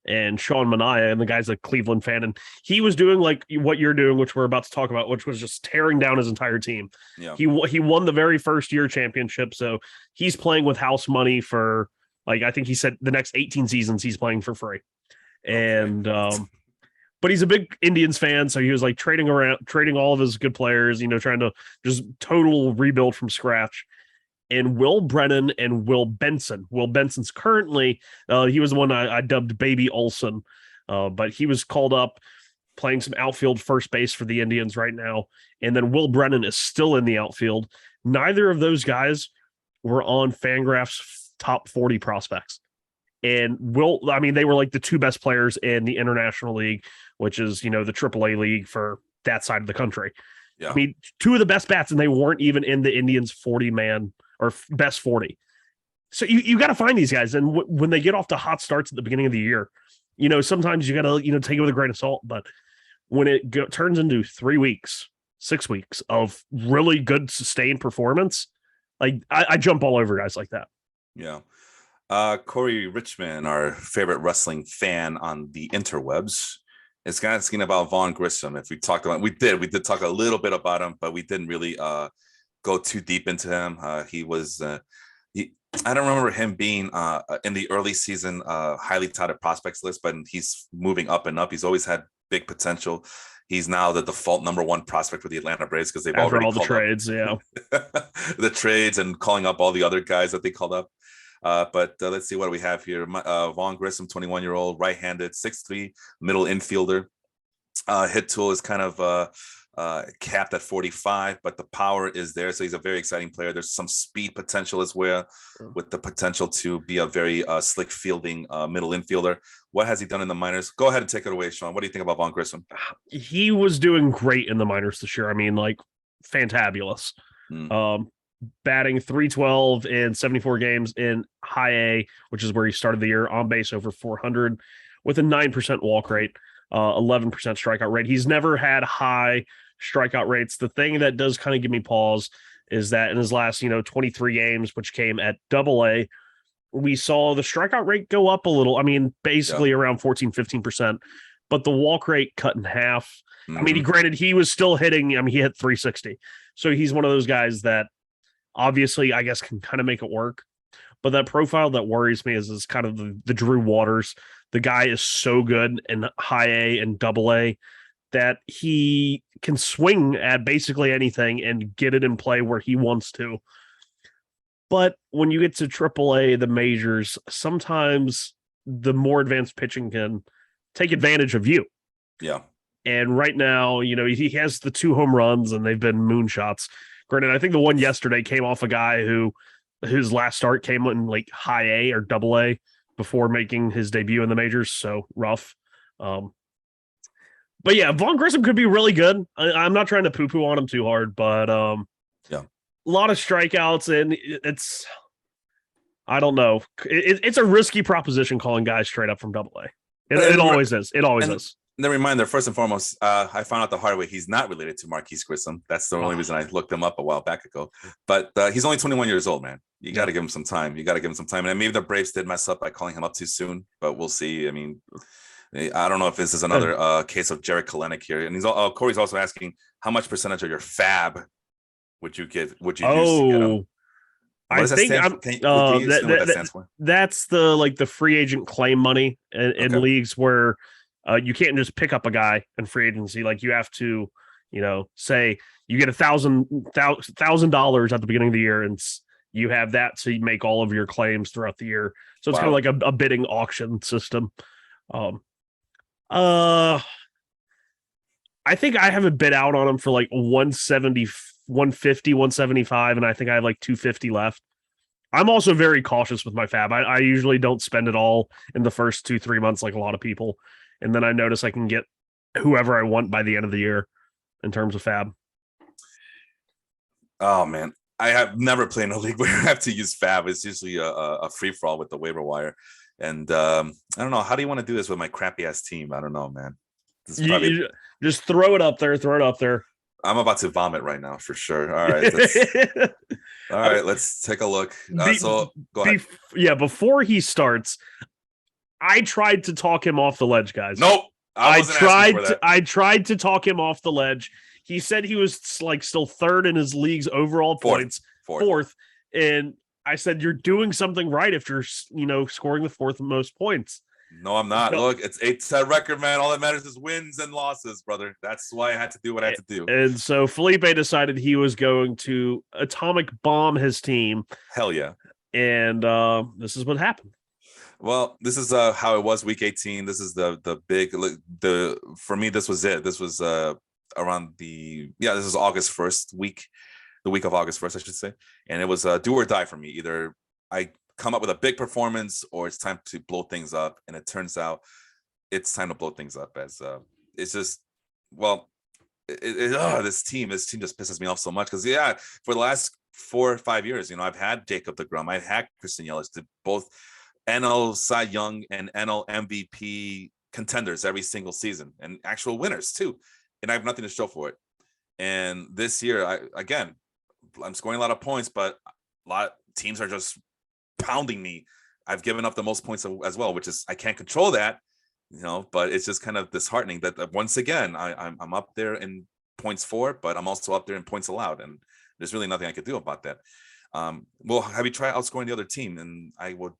and Sean Manaea, and the guy's a Cleveland fan, and he was doing like what you're doing, which we're about to talk about, which was just tearing down his entire team. Yeah. He won the very first year championship, so he's playing with house money for, like, I think he said the next 18 seasons he's playing for free. And but he's a big Indians fan, so he was like trading all of his good players, trying to just total rebuild from scratch. And Will Brennan and Will Benson. Will Benson's currently, he was the one I dubbed Baby Olsen, but he was called up playing some outfield first base for the Indians right now. And then Will Brennan is still in the outfield. Neither of those guys were on Fangraph's top 40 prospects. And they were like the 2 best players in the International League, which is, the AAA league for that side of the country. Yeah. I mean, 2 of the best bats, and they weren't even in the Indians 40-man or best 40. So you got to find these guys. And when they get off to hot starts at the beginning of the year, sometimes you got to, take it with a grain of salt. But when it turns into 3 weeks, 6 weeks of really good sustained performance, like I jump all over guys like that.
Yeah. Corey Richmond, our favorite wrestling fan on the interwebs, is kind of asking about Vaughn Grissom. If we talked about, we did talk a little bit about him, but we didn't really go too deep into him. I don't remember him being in the early season highly touted prospects list, but he's moving up and up. He's always had big potential. He's now the default number 1 prospect for the Atlanta Braves because they've already
all the trades,
the trades and calling up all the other guys that they called up. But let's see what we have here. Vaughn Grissom, 21-year-old, right-handed, 6'3", middle infielder. Hit tool is kind of capped at 45, but the power is there. So he's a very exciting player. There's some speed potential as well, with the potential to be a very slick fielding middle infielder. What has he done in the minors? Go ahead and take it away, Sean. What do you think about Vaughn Grissom?
He was doing great in the minors this year. I mean, like, fantabulous. Batting .312 in 74 games in high A, which is where he started the year, on base over 400 with a 9% walk rate, 11% strikeout rate. He's never had high strikeout rates. The thing that does kind of give me pause is that in his last, 23 games, which came at AA, we saw the strikeout rate go up a little. I mean, basically around 14-15%, but the walk rate cut in half. I mean, granted, he was still hitting. I mean, he hit 360. So he's one of those guys that obviously, I guess, can kind of make it work. But that profile that worries me is kind of the Drew Waters. The guy is so good in high A and double A that he can swing at basically anything and get it in play where he wants to. But when you get to AAA, the majors, sometimes the more advanced pitching can take advantage of you.
Yeah.
And right now, he has the 2 home runs and they've been moonshots. Granted, I think the one yesterday came off a guy whose last start came in like high A or double A before making his debut in the majors. So rough. But yeah, Vaughn Grissom could be really good. I'm not trying to poo-poo on him too hard, but
yeah,
a lot of strikeouts, and I don't know. It's a risky proposition calling guys straight up from Double A. It always is. It always is.
And a reminder, first and foremost, I found out the hard way he's not related to Marquise Grissom. That's the only reason I looked him up a while back ago. But he's only 21 years old, man. You got to give him some time. And maybe the Braves did mess up by calling him up too soon, but we'll see. I mean, I don't know if this is another case of Jared Kelenic here. And Corey's also asking, how much percentage of your fab would you use to get him?
I think that's the free agent claim money in leagues where you can't just pick up a guy in free agency. Like you have to, say you get $1,000 at the beginning of the year, and you have that to make all of your claims throughout the year. So it's kind of like a bidding auction system. I think I have a bid out on him for like 170, 150, 175, and I think I have like 250 left. I'm also very cautious with my fab. I usually don't spend it all in the first 2-3 months like a lot of people. And then I notice I can get whoever I want by the end of the year in terms of fab.
Oh, man. I have never played in a league where I have to use fab. It's usually a free-for-all with the waiver wire. And I don't know. How do you want to do this with my crappy-ass team? I don't know, man.
You just throw it up there.
I'm about to vomit right now for sure. All right. Let's take a look. So go ahead.
Before he starts, I tried to talk him off the ledge, guys.
Nope. I
tried to talk him off the ledge. He said he was like still third in his league's overall points, fourth. And I said, you're doing something right if you're, scoring the fourth most points.
No, I'm not. Look, it's 8-10 record, man. All that matters is wins and losses, brother. That's why I had to do what I had to do.
And so Felipe decided he was going to atomic bomb his team.
Hell yeah.
And this is what happened.
Well, this is how it was week 18. This is for me, this was it. This was around this is August 1st week, the week of August 1st, I should say. And it was do or die for me. Either I come up with a big performance or it's time to blow things up. And it turns out it's time to blow things up as it's just, this team just pisses me off so much. Because for the last 4 or 5 years, I've had Jacob deGrom, I've had Christian Yelich, both NL Cy Young and NL MVP contenders every single season, and actual winners too. And I have nothing to show for it. And this year, I'm scoring a lot of points, but a lot of teams are just pounding me. I've given up the most points as well, which is I can't control that, but it's just kind of disheartening that once again I'm up there in points for, but I'm also up there in points allowed, and there's really nothing I could do about that. Have you tried outscoring the other team? And I would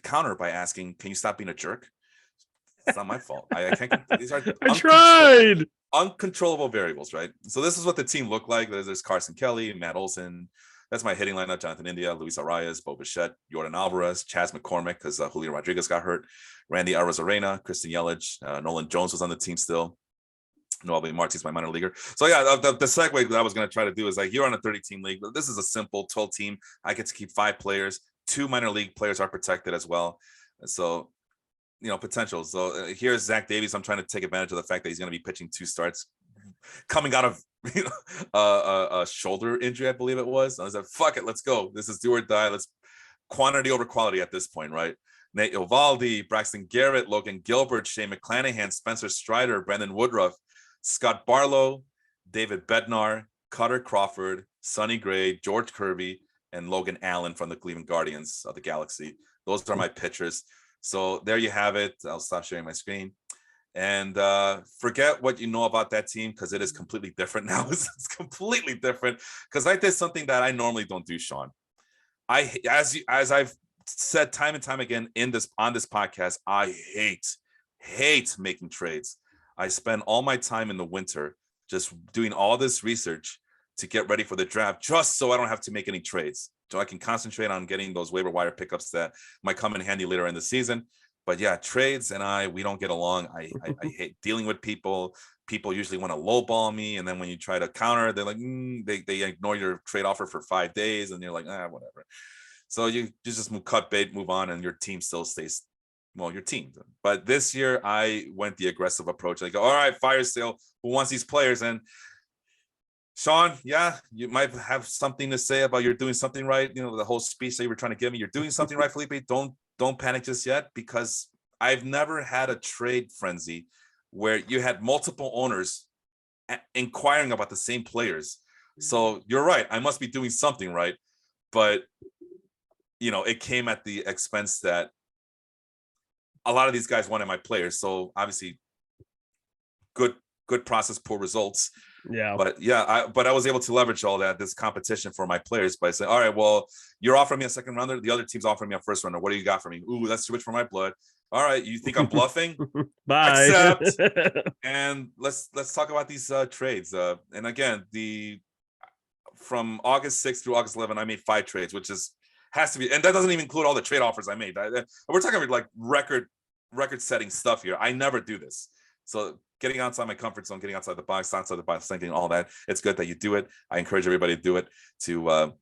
counter by asking, can you stop being a jerk? It's not my fault. I can't. These are
tried.
Uncontrollable variables, right? So this is what the team looked like. There's Carson Kelly, Matt Olson. That's my hitting lineup: Jonathan India, Luis Arias, Bo Bichette, Jordan Alvarez, Chas McCormick, because Julio Rodriguez got hurt, Randy Arozarena, Christian Yelich, Nolan Jones was on the team still. Noel Martin's my minor leaguer. So the segue that I was going to try to do is like, you're on a 30-team league, but this is a simple 12-team. I get to keep 5 players. 2 minor league players are protected as well. So, potential. So here's Zach Davies. I'm trying to take advantage of the fact that he's going to be pitching 2 starts coming out of a shoulder injury, I believe it was. I was like, fuck it, let's go. This is do or die. Let's quantity over quality at this point, right? Nate Eovaldi, Braxton Garrett, Logan Gilbert, Shane McClanahan, Spencer Strider, Brandon Woodruff, Scott Barlow, David Bednar, Cutter Crawford, Sonny Gray, George Kirby, and Logan Allen from the Cleveland Guardians of the Galaxy. Those are my pitchers. So there you have it. I'll stop sharing my screen. And forget what you know about that team, because it is completely different now. It's completely different because I did something that I normally don't do, Sean. As I've said time and time again on this podcast, I hate making trades. I spend all my time in the winter just doing all this research to get ready for the draft, just so I don't have to make any trades. So I can concentrate on getting those waiver wire pickups that might come in handy later in the season. But yeah, trades and we don't get along. I hate dealing with people. People usually want to lowball me, and then when you try to counter, they're like, they ignore your trade offer for 5 days, and you're like, whatever. So you just cut bait, move on, and your team still stays. Well, your team. But this year, I went the aggressive approach. I go, all right, fire sale. Who wants these players? And Sean, yeah, you might have something to say about you're doing something right. You know, the whole speech that you were trying to give me. You're doing something right, Felipe. Don't panic just yet, because I've never had a trade frenzy where you had multiple owners inquiring about the same players. So you're right. I must be doing something right. But, it came at the expense that a lot of these guys wanted my players. So obviously good process, poor results.
Yeah.
But yeah, I was able to leverage all this competition for my players by saying, all right, well, you're offering me a second rounder. The other team's offering me a first rounder. What do you got for me? Ooh, that's too much for my blood. All right. You think I'm bluffing?
Bye.
Accept. And let's talk about these trades. And again, from August 6th through August 11th, I made 5 trades, which has to be, and that doesn't even include all the trade offers I made. We're talking about like record setting stuff here. I never do this. So getting outside my comfort zone, getting outside the box, thinking all that. It's good that you do it. I encourage everybody to do it to,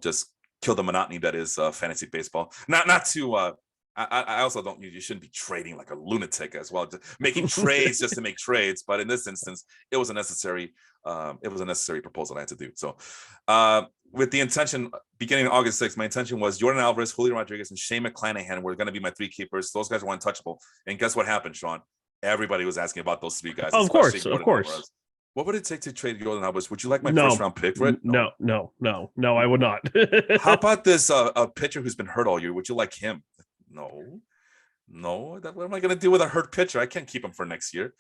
just kill the monotony that is fantasy baseball. Not to, I also don't, you shouldn't be trading like a lunatic as well, making trades just to make trades. But in this instance, it was a necessary proposal I had to do. So with the intention, beginning of August 6th, my intention was Jordan Alvarez, Julio Rodriguez, and Shane McClanahan were going to be my 3 keepers. Those guys were untouchable. And guess what happened, Sean? Everybody was asking about those 3 guys.
Of course.
Alvarez. What would it take to trade Jordan Alvarez? Would you like my first round pick for it?
No, I would not.
How about this a pitcher who's been hurt all year? Would you like him? No. What am I going to do with a hurt pitcher? I can't keep him for next year.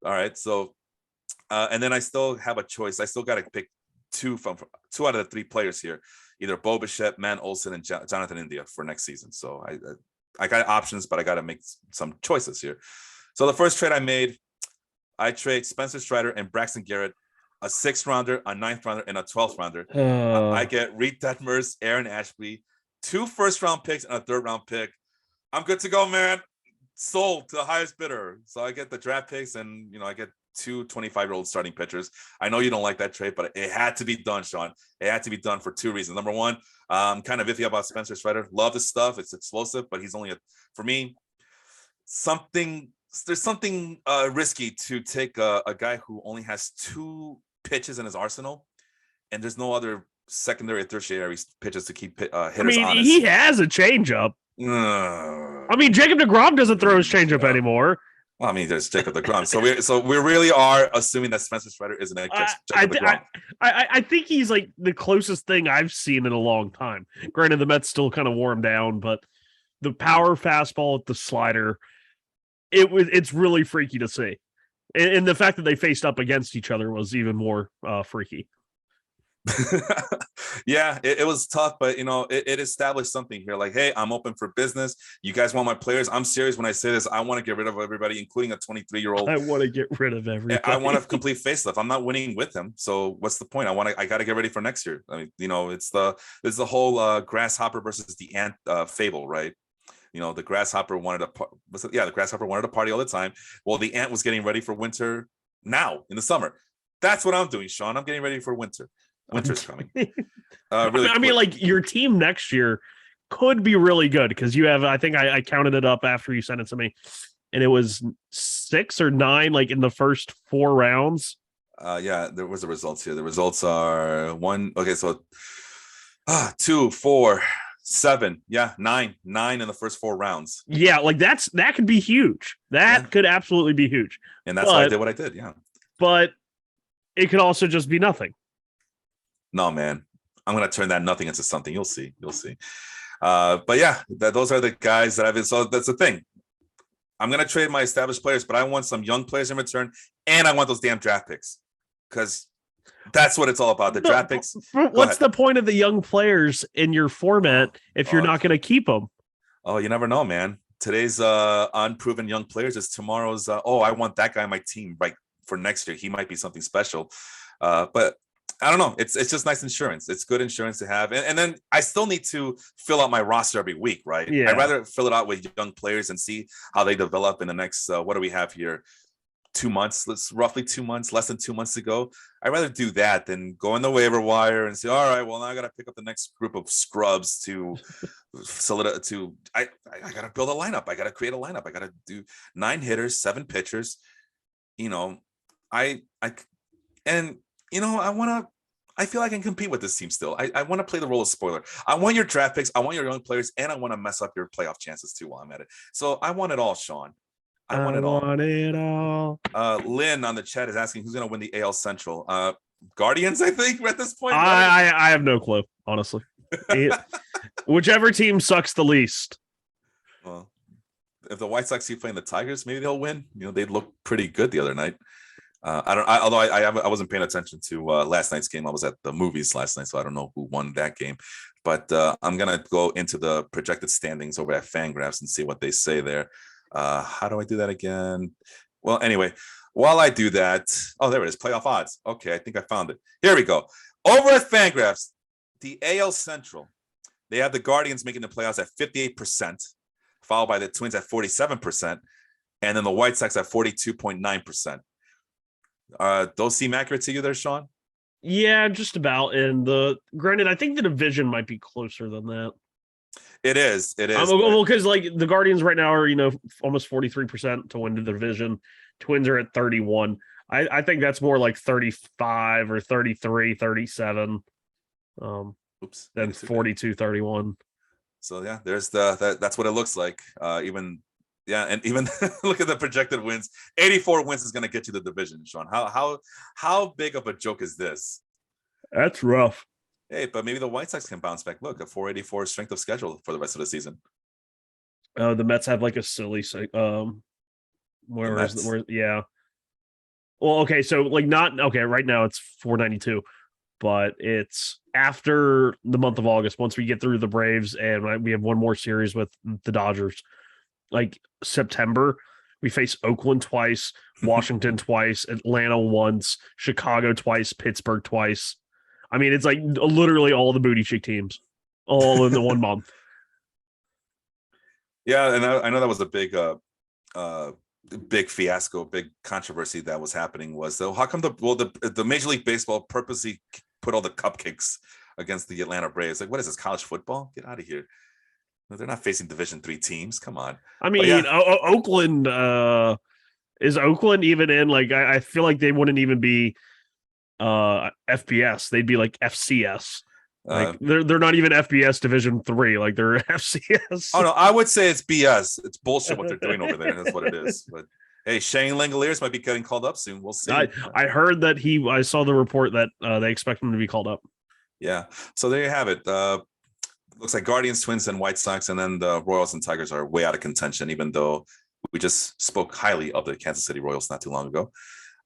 All right. So, and then I still have a choice. I still got to pick 2 out of the 3 players here, either Bo Bichette, Man Olsen, and Jonathan India for next season. So I got options, but I got to make some choices here. So the first trade I made, I trade Spencer Strider and Braxton Garrett, a 6th rounder, a 9th rounder, and a 12th rounder. I get Reed Detmers, Aaron Ashby, 2 first-round picks, and a 3rd-round pick. I'm good to go, man. Sold to the highest bidder. So I get the draft picks, and I get 2 25-year-old starting pitchers. I know you don't like that trade, but it had to be done, Sean. It had to be done for 2 reasons. Number one, I'm kind of iffy about Spencer Strider. Love his stuff. It's explosive, but he's only for me, there's something risky to take a guy who only has 2 pitches in his arsenal, and there's no other secondary or tertiary pitches to keep hitters honest.
He has a changeup. Jacob deGrom doesn't throw his changeup anymore.
Well, there's Jacob deGrom. So we really are assuming that Spencer Strider isn't Jacob deGrom.
I think he's like the closest thing I've seen in a long time. Granted, the Mets still kind of wore him down, but the power fastball with the slider, it's really freaky to see. And the fact that they faced up against each other was even more freaky.
Yeah, it was tough, but it established something here. Like, hey, I'm open for business. You guys want my players? I'm serious when I say this. I want to get rid of everybody, including a 23-year-old.
I want to get rid of everybody.
I want a complete facelift. I'm not winning with him, so what's the point? I got to get ready for next year. It's the whole grasshopper versus the ant fable, right? The grasshopper wanted the grasshopper wanted to party all the time. Well, the ant was getting ready for winter now in the summer. That's what I'm doing, Sean. I'm getting ready for winter. Winter's coming.
Like your team next year could be really good because you have, I think I counted it up after you sent it to me, and it was 6 or 9, like in the first 4 rounds.
Yeah, there was the results here. The results are 1. Okay, so 2, 4, 7. Yeah, 9 in the first 4 rounds.
Yeah, like that could be huge. That could absolutely be huge.
And that's why I did what I did. Yeah.
But it could also just be nothing.
No, man, I'm going to turn that nothing into something. You'll see. But yeah, those are the guys that I've been. So that's the thing. I'm going to trade my established players, but I want some young players in return. And I want those damn draft picks because that's what it's all about. The draft picks.
What's the point of the young players in your format if you're not going to keep them?
Oh, you never know, man. today's unproven young players is tomorrow's. I want that guy on my team right for next year. He might be something special. But I don't know. It's just nice insurance. It's good insurance to have. And then I still need to fill out my roster every week, right?
Yeah.
I'd rather fill it out with young players and see how they develop in the next, what do we have here? 2 months, roughly 2 months, less than 2 months to go. I'd rather do that than go in the waiver wire and say, all right, well, now I got to pick up the next group of scrubs to I got to build a lineup. I got to create a lineup. I got to do 9 hitters, 7 pitchers. I feel I can compete with this team still. I want to play the role of spoiler. I want your draft picks. I want your young players, and I want to mess up your playoff chances too while I'm at it. So I want it all, Sean. I want it all. Lynn on the chat is asking who's going to win the AL Central. Guardians, I think, at this point.
Right? I have no clue, honestly. Whichever team sucks the least.
Well, if the White Sox keep playing the Tigers, maybe they'll win. They looked pretty good the other night. I wasn't paying attention to last night's game. I was at the movies last night, so I don't know who won that game. But I'm gonna go into the projected standings over at Fangraphs and see what they say there. How do I do that again? Well, anyway, while I do that, there it is, playoff odds. Okay, I think I found it. Here we go. Over at Fangraphs, the AL Central, they have the Guardians making the playoffs at 58%, followed by the Twins at 47%, and then the White Sox at 42.9%. Those seem accurate to you there, Sean?
Yeah, just about. And granted, I think the division might be closer than that.
It is.
Well, because like the Guardians right now are, almost 43% to win the division. Twins are at 31. I think that's more like 35 or 33, 37. Than 42, 31.
So yeah, there's that's what it looks like. Even look at the projected wins. 84 wins is going to get you the division, Sean. How big of a joke is this?
That's rough.
Hey, but maybe the White Sox can bounce back. Look, a 484 strength of schedule for the rest of the season.
The Mets have like a silly yeah. Well, okay, so like right now it's 492, but it's after the month of August. Once we get through the Braves and we have one more series with the Dodgers, like September, we face Oakland twice, Washington twice, Atlanta once, Chicago twice, Pittsburgh twice. I mean, it's like literally all the booty chick teams all in the 1 month.
Yeah, and I know that was a big fiasco, big controversy that was happening. Was though, how come the Major League Baseball purposely put all the cupcakes against the Atlanta Braves? Like, what is this, college football? Get out of here. They're not facing Division III teams. Come on.
I mean, Oakland is Oakland even in? Like, I feel like they wouldn't even be FBS. They'd be like FCS. Like they're not even FBS Division III. Like they're FCS.
Oh no, I would say it's BS. It's bullshit what they're doing over there. That's what it is. But hey, Shane Langoliers might be getting called up soon. We'll see.
I heard that I saw the report that they expect him to be called up.
Yeah. So there you have it. Looks like Guardians, Twins, and White Sox, and then the Royals and Tigers are way out of contention, even though we just spoke highly of the Kansas City Royals not too long ago.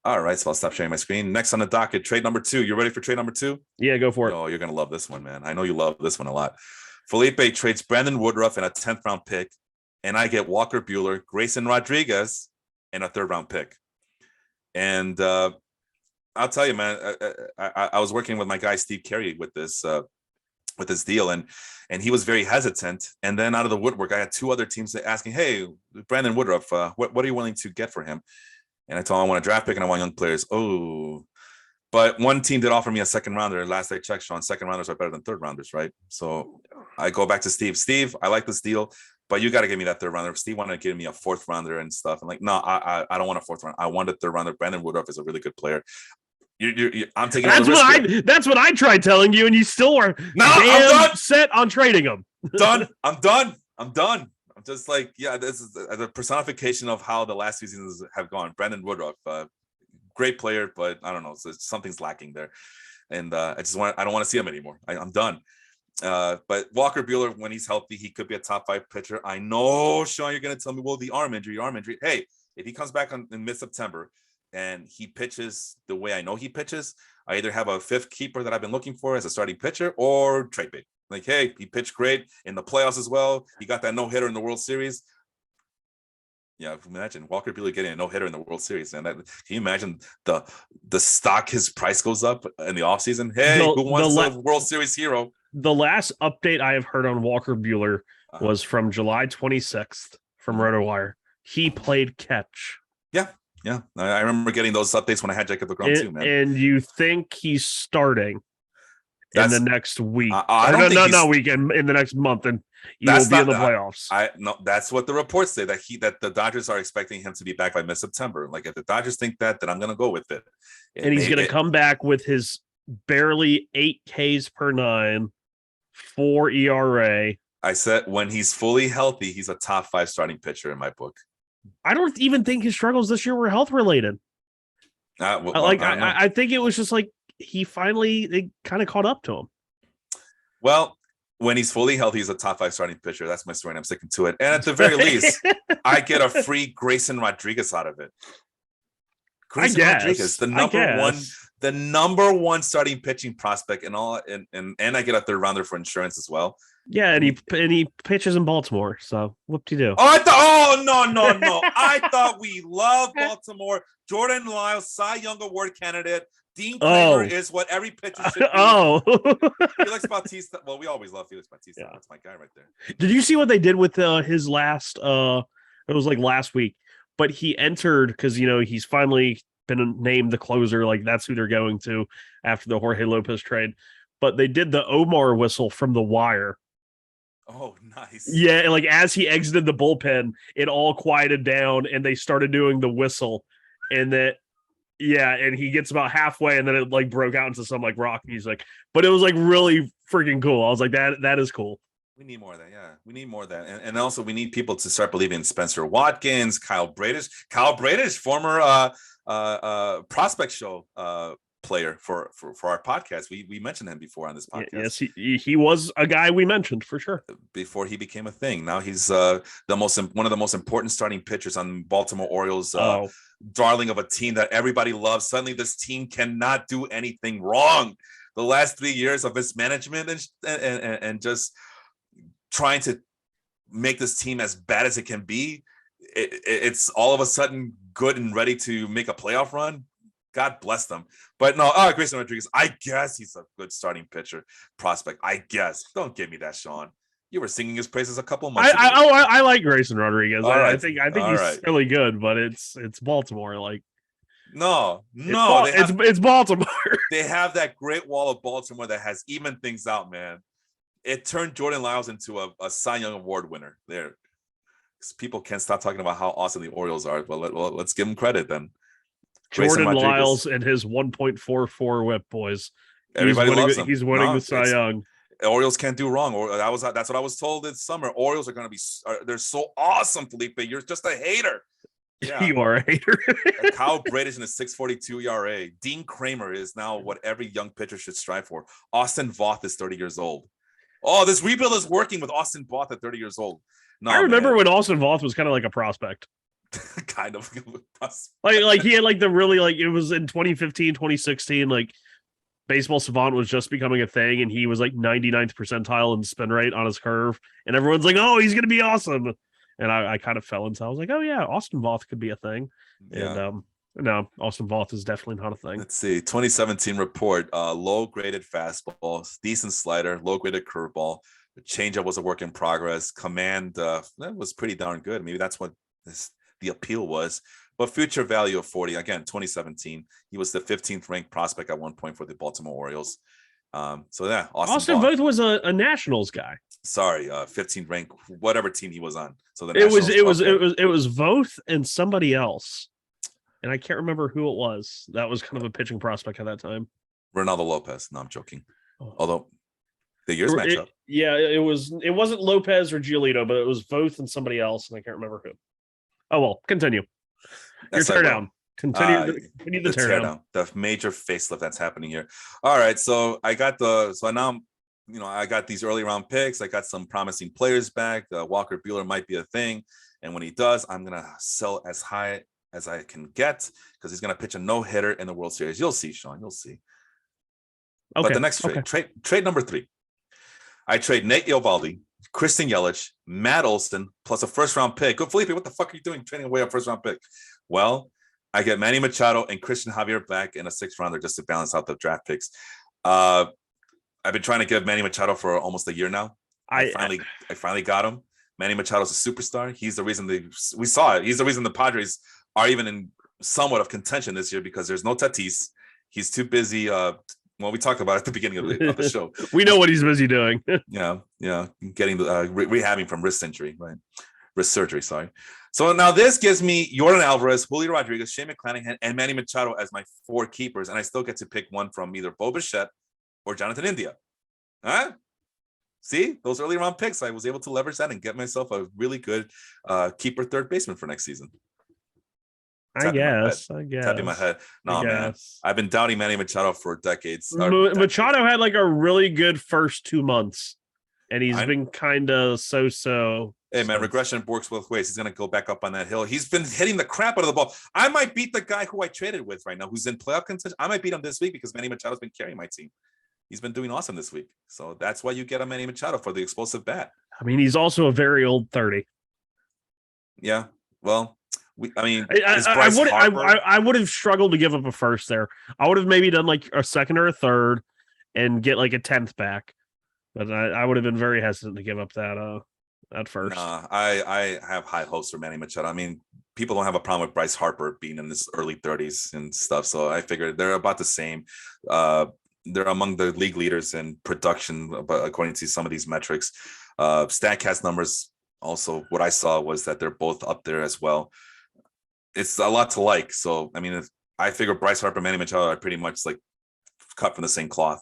All right, so I'll stop sharing my screen. Next on the docket, trade number 2. You ready for trade number 2?
Yeah, go for it.
Oh, you're going to love this one, man. I know you love this one a lot. Felipe trades Brandon Woodruff and a 10th round pick, and I get Walker Buehler, Grayson Rodriguez, and a 3rd round pick. And I'll tell you, man, I was working with my guy Steve Carey with this deal, and he was very hesitant. And then out of the woodwork, I had 2 other teams asking, "Hey, Brandon Woodruff, what are you willing to get for him?" And I told him I want a draft pick and I want young players. Oh, but one team did offer me a 2nd rounder. Last I checked, Sean, 2nd rounders are better than 3rd rounders, right? So I go back to Steve. Steve, I like this deal, but you got to give me that 3rd rounder. Steve wanted to give me a 4th rounder and stuff. I'm like, no, I don't want a 4th round. I want a 3rd rounder. Brandon Woodruff is a really good player. I'm taking
that's what I tried telling you, and you still are set on trading him.
I'm done. I'm just like, yeah, this is the personification of how the last few seasons have gone. Brandon Woodruff, great player, but I don't know, so something's lacking there, and I don't want to see him anymore. I'm done. But Walker Buehler, when he's healthy, he could be a top 5 pitcher. I know, Sean, you're going to tell me, well, the arm injury. Hey, if he comes back in mid-September and he pitches the way I know he pitches, I either have a 5th keeper that I've been looking for as a starting pitcher or trade bait. Like, hey, he pitched great in the playoffs as well. He got that no-hitter in the World Series. Yeah, imagine Walker Buehler getting a no hitter in the World Series, and can you imagine the stock his price goes up in the offseason? Hey, who wants a World Series hero?
The last update I have heard on Walker Buehler was from July 26th from RotoWire. He played catch.
Yeah. I remember getting those updates when I had Jacob deGrom too, man.
And you think he's starting in the next week?
I don't think
not weekend, in the next month, and he will be in the playoffs.
No, that's what the reports say, that the Dodgers are expecting him to be back by mid-September. Like, if the Dodgers think that, then I'm going to go with it.
And he's going to come back with his barely 8 Ks per 9, 4 ERA.
I said when he's fully healthy, he's a top 5 starting pitcher in my book.
I don't even think his struggles this year were health related. I think it was just like it kind of caught up to him.
Well, when he's fully healthy, he's a top 5 starting pitcher. That's my story, and I'm sticking to it. And at the very least, I get a free Grayson Rodriguez out of it. Rodriguez, the number one starting pitching prospect, and I get a 3rd rounder for insurance as well.
Yeah, and he pitches in Baltimore, so whoop-de-doo.
No. I thought we loved Baltimore. Jordan Lyles, Cy Young Award candidate. Dean Kramer is what every pitcher should be. Felix Bautista. Well, we always love Felix Bautista. Yeah. That's my guy right there.
Did you see what they did with his last? It was like last week, but he entered because he's finally been named the closer. Like, that's who they're going to after the Jorge Lopez trade. But they did the Omar whistle from The Wire.
Oh, nice.
Yeah, like as he exited the bullpen, it all quieted down, and they started doing the whistle, and and he gets about halfway, and then it like broke out into some like rock music. But it was like really freaking cool. I was like, that is cool.
We need more of that. Yeah, we need more of that, and also we need people to start believing in Spencer Watkins, Kyle Bradish, former prospect show player for our podcast. We mentioned him before on this podcast.
Yes, he was a guy we mentioned for sure
before he became a thing. Now he's one of the most important starting pitchers on Baltimore Orioles. Darling of a team that everybody loves. Suddenly this team cannot do anything wrong. The last 3 years of mismanagement and just trying to make this team as bad as it can be, it's all of a sudden good and ready to make a playoff run. God bless them. But no, Grayson Rodriguez, I guess he's a good starting pitcher prospect. I guess. Don't give me that, Sean. You were singing his praises a couple months ago.
I like Grayson Rodriguez.
Right.
I think he's really good, but it's Baltimore. Like,
no,
it's Baltimore.
They have that great wall of Baltimore that has evened things out, man. It turned Jordan Lyles into a Cy Young Award winner. There, people can't stop talking about how awesome the Orioles are. But let's give them credit then.
Jordan Lyles and his 1.44 whip, boys.
Everybody loves him.
He's winning the Cy Young.
Orioles can't do wrong. Or that's what I was told this summer. Orioles are going to be. They're so awesome, Felipe. You're just a hater.
Yeah. You are a hater.
Kyle Bradish in a 6.42 ERA. Dean Kramer is now what every young pitcher should strive for. Austin Voth is 30 years old. Oh, this rebuild is working with Austin Voth at 30 years old. No,
I remember when Austin Voth was kind of like a prospect.
Kind of
like he had like the really like it was in 2015 2016 like Baseball Savant was just becoming a thing, and he was like 99th percentile in spin rate on his curve, and everyone's like, oh, he's gonna be awesome, and I kind of fell into. I was like, oh yeah, Austin Voth could be a thing. Yeah. And no, Austin Voth is definitely not a thing.
Let's see, 2017 report, low graded fastball, decent slider, low graded curveball. The changeup was a work in progress. Command that was pretty darn good. Maybe that's what the appeal was, but future value of 40. Again, 2017, he was the 15th ranked prospect at one point for the Baltimore Orioles. So yeah,
Austin Voth was a Nationals guy.
Sorry, 15th ranked, whatever team he was on. So
it was Voth and somebody else, and I can't remember who it was. That was kind of a pitching prospect at that time.
Ronaldo Lopez. No, I'm joking. Although the years match up.
Yeah, it wasn't Lopez or Giolito, but it was Voth and somebody else, and I can't remember who. Oh well, continue. Your teardown. Continue the teardown.
The major facelift that's happening here. All right, so I got now I got these early round picks. I got some promising players back. Walker Buehler might be a thing, and when he does, I'm gonna sell as high as I can get because he's gonna pitch a no hitter in the World Series. You'll see, Sean. You'll see. Okay. But the next trade number 3, I trade Nate Eovaldi Christian Yelich, Matt Olson, plus a first-round pick. Go, Felipe, what the fuck are you doing trading away a first-round pick? Well, I get Manny Machado and Christian Javier back in a 6th-rounder just to balance out the draft picks. I've been trying to give Manny Machado for almost a year now. I finally got him. Manny Machado's a superstar. He's the reason we saw it. He's the reason the Padres are even in somewhat of contention this year because there's no Tatis. He's too busy. We talked about it at the beginning of the show.
We know what he's busy doing.
yeah, getting rehabbing from wrist injury, right? Wrist surgery, sorry. So now this gives me Jordan Alvarez, Julio Rodriguez, Shane McClanahan, and Manny Machado as my 4 keepers, and I still get to pick one from either Bo Bichette or Jonathan India. Huh? See, those early round picks, I was able to leverage that and get myself a really good keeper third baseman for next season.
I guess.
Tapping my head. No, man. I've been doubting Manny Machado for decades.
Machado had like a really good first 2 months, and he's been kind of so.
Hey, man, regression works both ways. He's going to go back up on that hill. He's been hitting the crap out of the ball. I might beat the guy who I traded with right now, who's in playoff contention. I might beat him this week because Manny Machado's been carrying my team. He's been doing awesome this week. So that's why you get a Manny Machado for the explosive bat.
I mean, he's also a very old 30.
Yeah. Well,
I would have struggled to give up a first there. I would have maybe done like a second or a third and get like a 10th back. But I would have been very hesitant to give up that at first.
Nah, I have high hopes for Manny Machado. I mean, people don't have a problem with Bryce Harper being in his early 30s and stuff. So I figured they're about the same. They're among the league leaders in production, according to some of these metrics. Statcast numbers, also, what I saw was that they're both up there as well. It's a lot to like. So, I mean, I figure Bryce Harper and Manny Machado are pretty much like cut from the same cloth.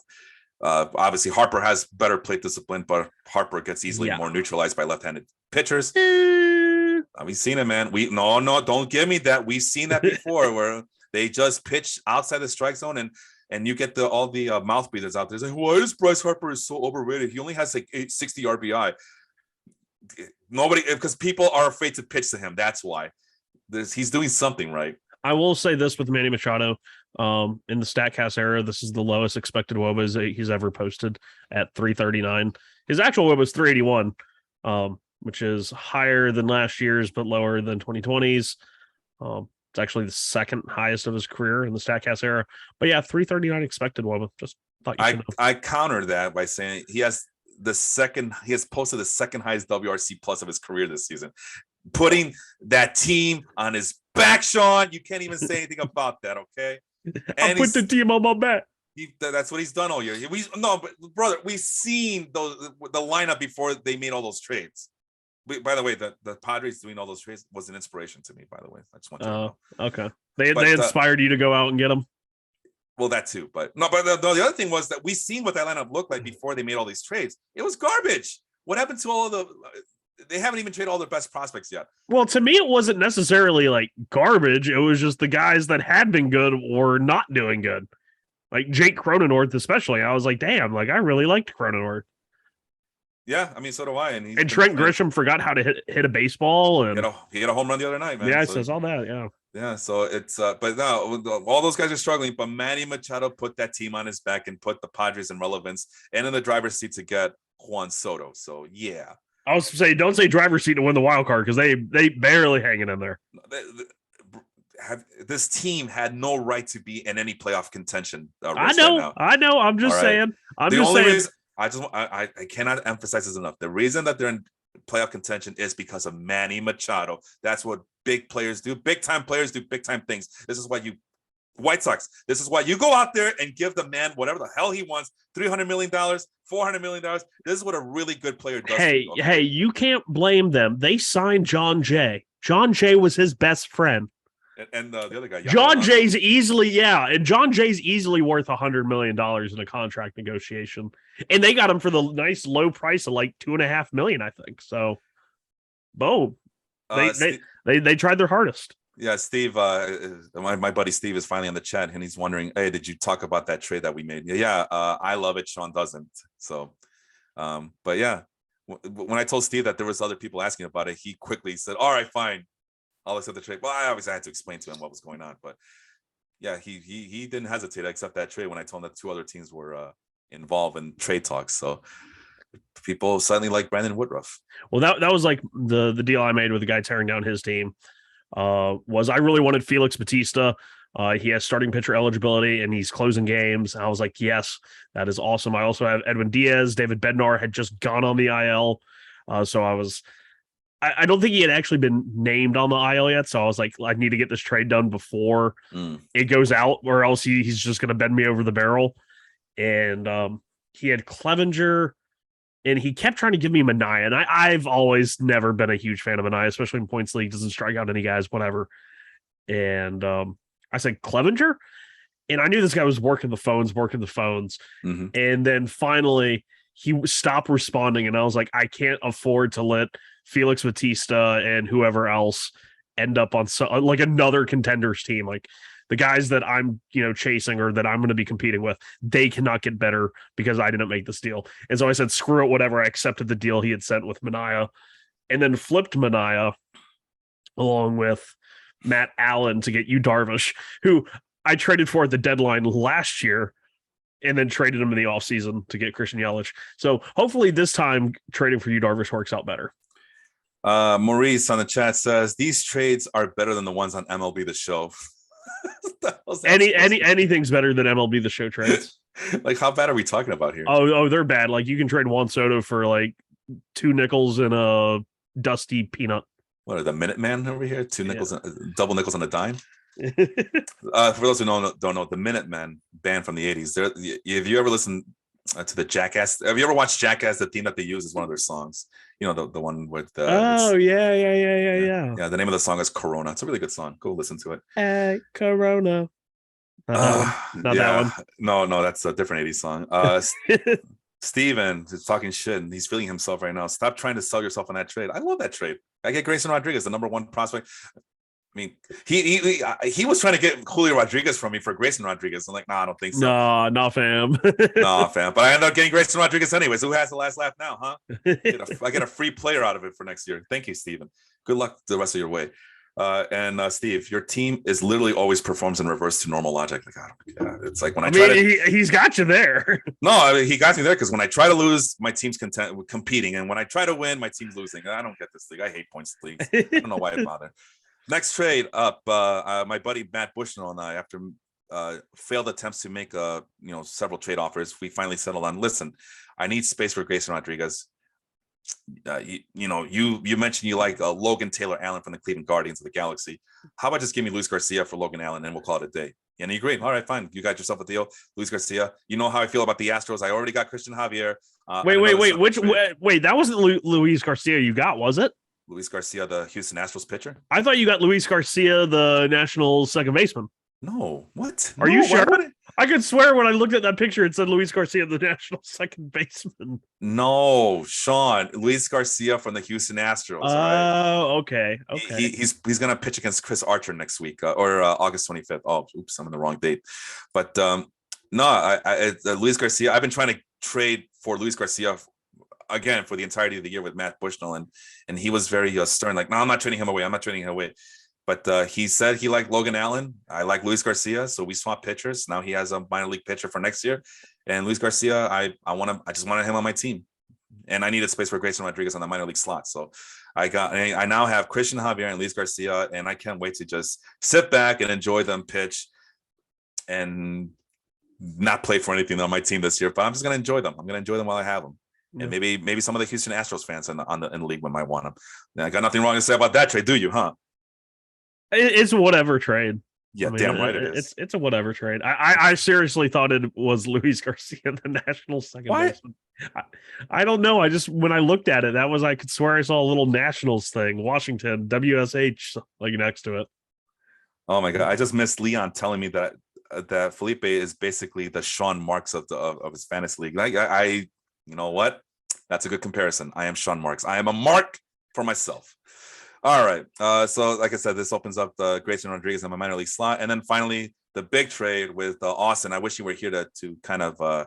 Obviously, Harper has better plate discipline, but Harper gets easily more neutralized by left-handed pitchers. We've seen it, man. No, don't give me that. We've seen that before where they just pitch outside the strike zone and you get all the mouth breathers out there saying, why is Bryce Harper so overrated? He only has like 860 RBI. Nobody, because people are afraid to pitch to him. That's why. He's doing something right.
I will say this with Manny Machado. In the StatCast era, this is the lowest expected WOBA he's ever posted at 339. His actual WOBA is 381, which is higher than last year's, but lower than 2020's. It's actually the second highest of his career in the StatCast era. But yeah, 339 expected WOBA. Just thought you should know.
I countered that by saying he has posted the second highest WRC plus of his career this season. Putting that team on his back, Sean. You can't even say anything about that, okay?
I put the team on my back.
That's what he's done all year. But brother, we've seen the lineup before they made all those trades. By the way, the Padres doing all those trades was an inspiration to me. By the way, I just want to know.
Okay. They inspired you to go out and get them.
Well, that too, but no. But the other thing was that we seen what that lineup looked like before they made all these trades. It was garbage. What happened to all of the? They haven't even traded all their best prospects yet.
Well, to me, it wasn't necessarily like garbage. It was just the guys that had been good or not doing good. Like Jake Cronenworth, especially. I was like, damn, like I really liked Cronenworth.
Yeah, I mean, so do I.
And Trent Grisham forgot how to hit a baseball. And
he hit a home run the other night, man.
Yeah, so I saw that. Yeah.
Yeah, so it's but no, all those guys are struggling. But Manny Machado put that team on his back and put the Padres in relevance and in the driver's seat to get Juan Soto. So yeah.
I was saying, don't say driver's seat to win the wild card because they barely hanging in there.
This team had no right to be in any playoff contention.
I know. I'm just saying.
I cannot emphasize this enough. The reason that they're in playoff contention is because of Manny Machado. That's what big players do. Big time players do big time things. This is why White Sox. This is why you go out there and give the man whatever the hell he wants. $300 million, $400 million. This is what a really good player does.
Hey, you can't blame them. They signed John Jay. John Jay was his best friend.
And the other guy,
John Jay's easily worth $100 million in a contract negotiation, and they got him for the nice low price of like $2.5 million, I think. So, boom, they tried their hardest.
Yeah, Steve, my buddy Steve is finally on the chat, and he's wondering, hey, did you talk about that trade that we made? Yeah, I love it. Sean doesn't. So, but yeah, when I told Steve that there was other people asking about it, he quickly said, all right, fine. I'll accept the trade. Well, I obviously had to explain to him what was going on, but yeah, he didn't hesitate to accept that trade when I told him that 2 other teams were involved in trade talks. So people suddenly like Brandon Woodruff.
Well, that was like the deal I made with the guy tearing down his team. Was I really wanted Felix Bautista. He has starting pitcher eligibility and he's closing games. I was like, yes, that is awesome. I also have Edwin Diaz. David Bednar had just gone on the IL. So I don't think he had actually been named on the IL yet. So I was like, I need to get this trade done before it goes out, or else he's just going to bend me over the barrel. And he had Clevenger, and he kept trying to give me Manaea. And I've always never been a huge fan of Manaea, especially in points league. Doesn't strike out any guys, whatever. And I said Clevenger, and I knew this guy was working the phones.
Mm-hmm.
And then finally he stopped responding, and I was like, I can't afford to let Felix Bautista and whoever else end up on like another contenders team. Like the guys that I'm, chasing or that I'm going to be competing with, they cannot get better because I didn't make this deal. And so I said, screw it, whatever. I accepted the deal he had sent with Manaea, and then flipped Manaea along with Matt Allen to get Yu Darvish, who I traded for at the deadline last year, and then traded him in the offseason to get Christian Yelich. So hopefully this time trading for Yu Darvish works out better.
Maurice on the chat says these trades are better than the ones on MLB The Show.
Anything's better than MLB The Show trades.
Like, how bad are we talking about here?
Oh, they're bad. Like, you can trade Juan Soto for like 2 nickels and a dusty peanut.
What are the Minuteman over here? 2 nickels, double nickels on a dime. For those who don't know, the Minutemen, band from the 80s. Have you ever listened to the Jackass? Have you ever watched Jackass? The theme that they use is one of their songs. The one with the.
Oh yeah.
Yeah, the name of the song is Corona. It's a really good song. Go listen to it.
Corona. Not that one.
No, that's a different 80s song. Steven is talking shit and he's feeling himself right now. Stop trying to sell yourself on that trade. I love that trade. I get Grayson Rodriguez, the number 1 prospect. I mean, he was trying to get Julio Rodriguez from me for Grayson Rodriguez. I'm like, nah, I don't think so.
No, fam.
No, fam. But I ended up getting Grayson Rodriguez anyways. Who has the last laugh now, huh? I get a free player out of it for next year. Thank you, Steven. Good luck the rest of your way. And Steve, your team is literally always performs in reverse to normal logic. Like, it's like when
he's got you there.
No, he got me there because when I try to lose, my team's competing, and when I try to win, my team's losing. I don't get this league. I hate points leagues. I don't know why I bother. Next trade up, my buddy Matt Bushnell and I, after failed attempts to make several trade offers, we finally settled on. Listen, I need space for Grayson Rodriguez. You mentioned you like Logan Taylor Allen from the Cleveland Guardians of the Galaxy. How about just give me Luis Garcia for Logan Allen, and we'll call it a day? And he agreed. All right, fine. You got yourself a deal, Luis Garcia. You know how I feel about the Astros. I already got Christian Javier.
Wait, that wasn't Luis Garcia you got, was it?
Luis Garcia, the Houston Astros pitcher.
I thought you got Luis Garcia, the Nationals second baseman.
No, what?
Are you sure? I could swear when I looked at that picture, it said Luis Garcia, the Nationals second baseman.
No, Sean, Luis Garcia from the Houston Astros.
Oh, right? Okay.
He's going to pitch against Chris Archer next week or August 25th. Oh, oops, I'm in the wrong date. But Luis Garcia, I've been trying to trade for Luis Garcia again for the entirety of the year with Matt Bushnell, and he was very stern, like, no, I'm not trading him away. But he said he liked Logan Allen. I like Luis Garcia, so we swapped pitchers. Now he has a minor league pitcher for next year, and Luis Garcia, I just wanted him on my team, and I needed space for Grayson Rodriguez on the minor league slot. So I now have Christian Javier and Luis Garcia, and I can't wait to just sit back and enjoy them pitch, and not play for anything on my team this year. But I'm just gonna enjoy them. I'm gonna enjoy them while I have them. And maybe some of the Houston Astros fans in the league might want them. Now, I got nothing wrong to say about that trade, do you? Huh?
It's whatever trade.
Yeah, damn right it is.
It's a whatever trade. I seriously thought it was Luis Garcia, the Nationals second baseman. I don't know. When I looked at it, I could swear I saw a little Nationals thing, Washington, WSH, like next to it.
Oh my God! I just missed Leon telling me that Felipe is basically the Sean Marks of his fantasy league. I you know what? That's a good comparison. I am Sean Marks. I am a mark for myself. All right. So like I said, this opens up the Grayson Rodriguez in my minor league slot. And then finally, the big trade with Austin. I wish you were here to kind of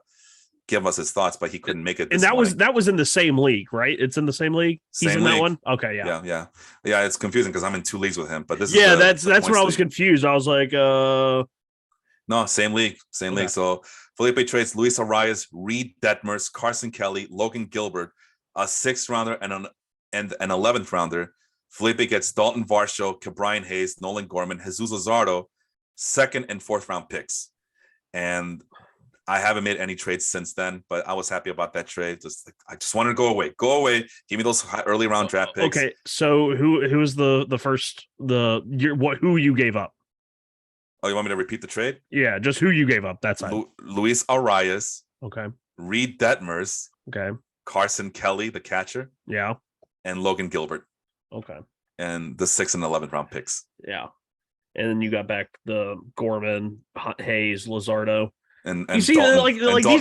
give us his thoughts, but he couldn't make it.
And that was in the same league, right? It's in the same league. He's in that one. Okay. Yeah. It's confusing because I'm in 2 leagues with him, but this is that's where I was confused. I was like,
No, same league.
Okay.
So Felipe trades Luis Arias, Reed Detmers, Carson Kelly, Logan Gilbert, a 6th rounder and an 11th rounder. Felipe gets Dalton Varsho, Ke'Bryan Hayes, Nolan Gorman, Jesus Luzardo, 2nd and 4th round picks. And I haven't made any trades since then, but I was happy about that trade. I just wanted to go away. Go away. Give me those early round draft picks.
Okay, so who was the first who you gave up?
Oh, you want me to repeat the trade?
Yeah, just who you gave up. That's
Luis Arias.
Okay.
Reed Detmers.
Okay.
Carson Kelly, the catcher.
Yeah.
And Logan Gilbert.
Okay.
And the 6th and 11th round picks.
Yeah. And then you got back the Gorman, Hayes, Luzardo.
And
you see,
Dalton,
like
Dalton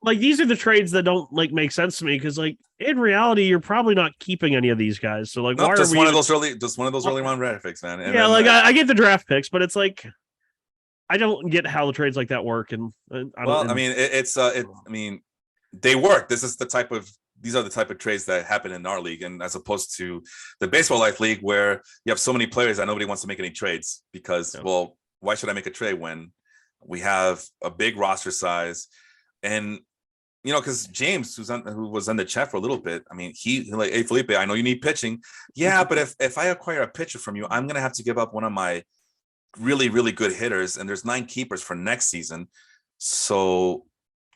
these are the trades that don't like make sense to me because like in reality you're probably not keeping any of these guys. So like,
why just one of those early round draft picks, man. And
yeah, like I get the draft picks, but it's like I don't get how the trades like that work. And
I mean, they work. These are the type of trades that happen in our league, and as opposed to the Baseball Life League where you have so many players that nobody wants to make any trades because, well, why should I make a trade when we have a big roster size? And because James, who was in the chat for a little bit, I mean, he like, hey Felipe, I know you need pitching. Yeah, but if I acquire a pitcher from you, I'm gonna have to give up one of my really, really good hitters, and there's 9 keepers for next season. So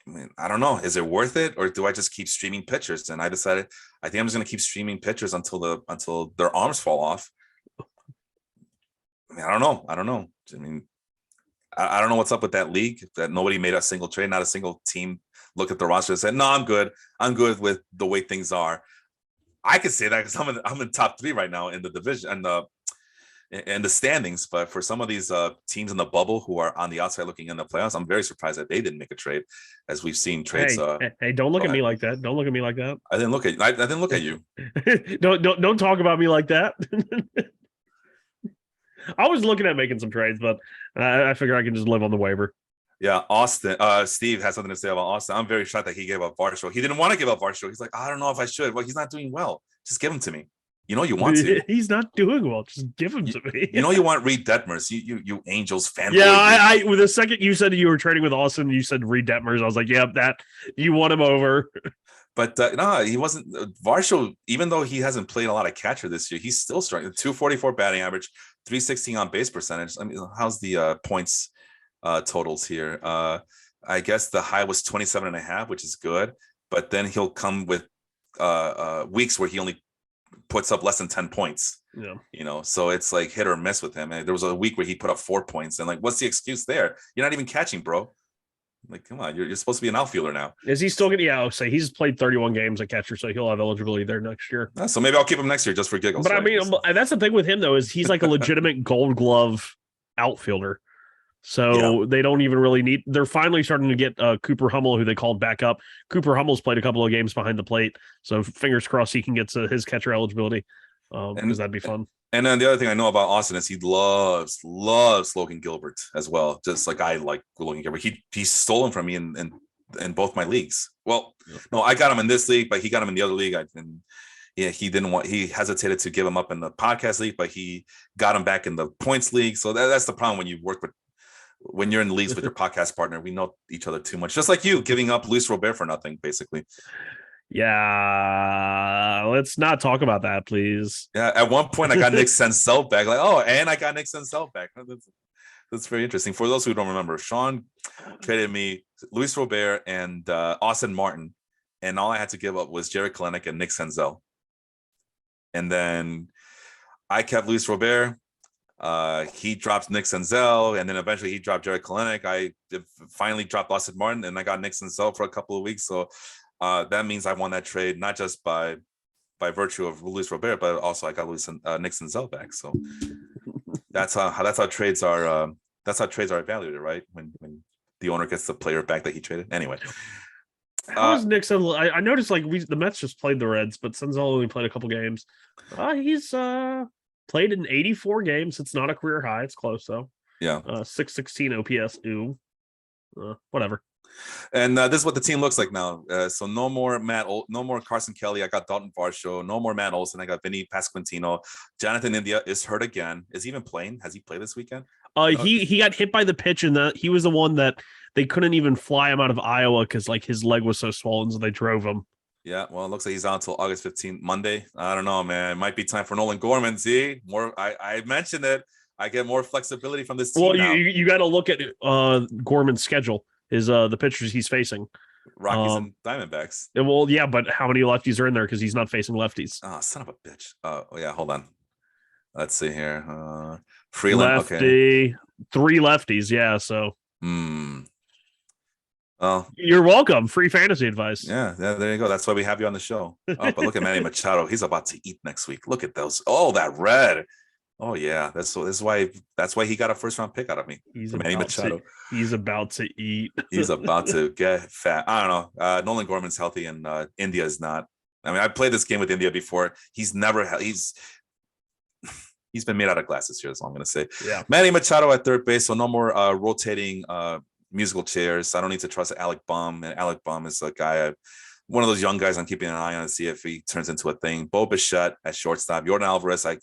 I mean, I don't know. Is it worth it, or do I just keep streaming pitchers? And I decided I think I'm just gonna keep streaming pitchers until their arms fall off. I mean, I don't know. I mean, I don't know what's up with that league that nobody made a single trade, not a single team looked at the roster and said, "No, I'm good. I'm good with the way things are." I could say that because I'm in top 3 right now in the division and the standings. But for some of these teams in the bubble who are on the outside looking in the playoffs, I'm very surprised that they didn't make a trade, as we've seen trades.
Hey, don't look at me like that. Don't look at me like that.
I didn't look at you.
don't talk about me like that. I was looking at making some trades, but I figure I can just live on the waiver.
Yeah, Austin. Steve has something to say about Austin. I'm very shocked that he gave up Varsho. He didn't want to give up Varsho. He's like, I don't know if I should. Well, he's not doing well. Just give him to me. You want to.
He's not doing well. Just give him to me.
You want Reed Detmers. You Angels fan.
Yeah, I with the second you said you were trading with Austin, you said Reed Detmers. I was like, yep, that you want him over.
But no, he wasn't. Varsho, even though he hasn't played a lot of catcher this year, he's still strong. 244 batting average, 316 on base percentage. I mean, how's the points totals here? I guess the high was 27.5, which is good. But then he'll come with weeks where he only puts up less than 10 points. Yeah. So it's like hit or miss with him. And there was a week where he put up 4 points. And like, what's the excuse there? You're not even catching, bro. Like, come on, you're supposed to be an outfielder now.
Is he still gonna? Yeah, I'll say he's played 31 games at catcher, so he'll have eligibility there next year.
So maybe I'll keep him next year just for giggles.
But right? I mean, that's the thing with him though, is he's like a legitimate Gold Glove outfielder. So they don't even really need. They're finally starting to get Cooper Hummel, who they called back up. Cooper Hummel's played a couple of games behind the plate, so fingers crossed he can get to his catcher eligibility, because that'd be fun.
And then the other thing I know about Austin is he loves Logan Gilbert as well. Just like I like Logan Gilbert. He stole him from me in both my leagues. Well, no, I got him in this league, but he got him in the other league. He hesitated to give him up in the podcast league, but he got him back in the points league. So that's the problem when you're in leagues with your podcast partner. We know each other too much. Just like you giving up Luis Robert for nothing, basically.
Yeah, let's not talk about that, please.
Yeah, at one point I got Nick Senzel back. And I got Nick Senzel back. That's very interesting. For those who don't remember, Sean traded me Luis Robert and Austin Martin, and all I had to give up was Jerry Kelenic and Nick Senzel. And then I kept Luis Robert. He dropped Nick Senzel, and then eventually he dropped Jerry Kelenic. I finally dropped Austin Martin, and I got Nick Senzel for a couple of weeks. So that means I won that trade, not just by virtue of Luis Robert, but also I got Nick Senzel back. So that's how trades are. That's how trades are evaluated, right? When the owner gets the player back that he traded. Anyway,
how is Nick Senzel? I noticed like the Mets just played the Reds, but Senzel only played a couple games. He's played in 84 games. It's not a career high. It's close though.
Yeah.
616 OPS. Ooh. Whatever.
And this is what the team looks like now. So no more no more Carson Kelly. I got Dalton Varsho. No more Matt Olson. I got Vinny Pasquantino. Jonathan India is hurt again. Is he even playing? Has he played this weekend?
He got hit by the pitch, and he was the one that they couldn't even fly him out of Iowa because like his leg was so swollen, so they drove him.
Yeah, well, it looks like he's out until August 15th, Monday. I don't know, man. It might be time for Nolan Gorman. See, more. I mentioned it. I get more flexibility from this team
Well,
now.
you got to look at Gorman's schedule. The pitchers he's facing.
Rockies and Diamondbacks.
Well, yeah, but how many lefties are in there because he's not facing lefties?
Oh, son of a bitch. Oh, yeah, hold on. Let's see here. Freeland,
lefty,
okay.
3 lefties, yeah. So,
well,
you're welcome. Free fantasy advice.
Yeah, there you go. That's why we have you on the show. Oh, but look at Manny Machado. He's about to eat next week. Look at those. Oh, that red. Oh yeah, that's why he got a first round pick out of me. Manny Machado.
He's about to eat.
He's about to get fat. I don't know. Nolan Gorman's healthy and India is not. I mean, I played this game with India before. He's been made out of glass this year. That's all I'm going to say.
Yeah.
Manny Machado at third base, so no more rotating musical chairs. I don't need to trust Alec Baum, and Alec Baum is a guy. One of those young guys I'm keeping an eye on to see if he turns into a thing. Bo Bichette at shortstop. Jordan Alvarez. I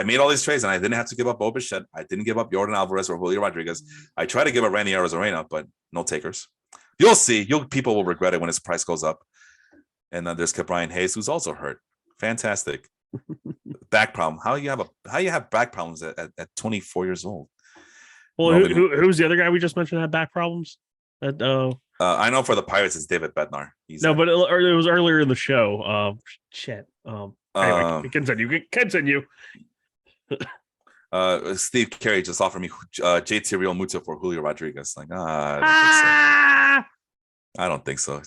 made all these trades and I didn't have to give up Bo Bichette. I didn't give up Jordan Alvarez or Julio Rodriguez. I tried to give up Randy Arozarena, but no takers. You'll see. People will regret it when his price goes up. And then there's Brian Hayes, who's also hurt. Fantastic. Back problem. How you have back problems at 24 years old?
Well, who's the other guy we just mentioned had back problems?
I know for the Pirates it's David Bednar.
But it was earlier in the show. Anyway, continue.
Steve Carey just offered me JT Real Muto for Julio Rodriguez. Like, I don't think so.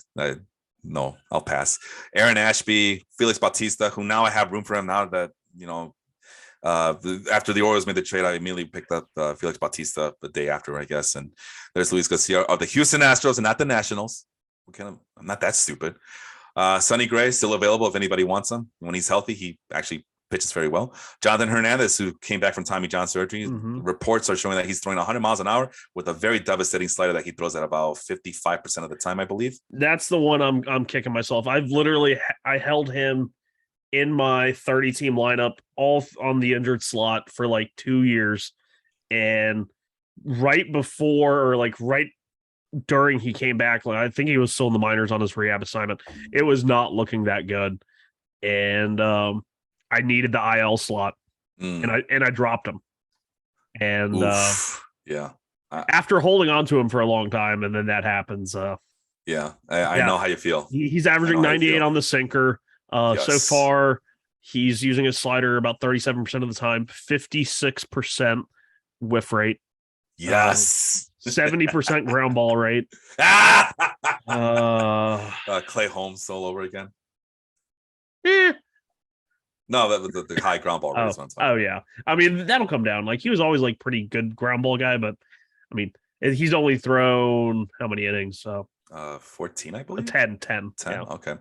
No, I'll pass. Aaron Ashby, Felix Bautista, who now I have room for him now that after the Orioles made the trade, I immediately picked up Felix Bautista the day after, I guess. And there's Luis Garcia of the Houston Astros and not the Nationals. I'm not that stupid. Sonny Gray still available if anybody wants him. When he's healthy, he actually pitches very well. Jonathan Hernandez, who came back from Tommy John surgery, reports are showing that he's throwing 100 miles an hour with a very devastating slider that he throws at about 55% of the time, I believe.
That's the one I'm kicking myself. I held him in my 30 team lineup all on the injured slot for like 2 years. And right before or like right during he came back, I think he was still in the minors on his rehab assignment. It was not looking that good. And I needed the IL slot and I dropped him. And after holding on to him for a long time and then that happens. I
know how you feel.
He's averaging 98 on the sinker. Yes. So far, he's using his slider about 37% of the time, 56% whiff rate.
Yes.
70% ground ball rate.
Clay Holmes all over again.
Eh.
No, that was the high ground ball rate.
Oh, yeah. I mean, that'll come down. Like, he was always like pretty good ground ball guy, but I mean, he's only thrown how many innings? So
14, I believe.
10.
Yeah. Okay.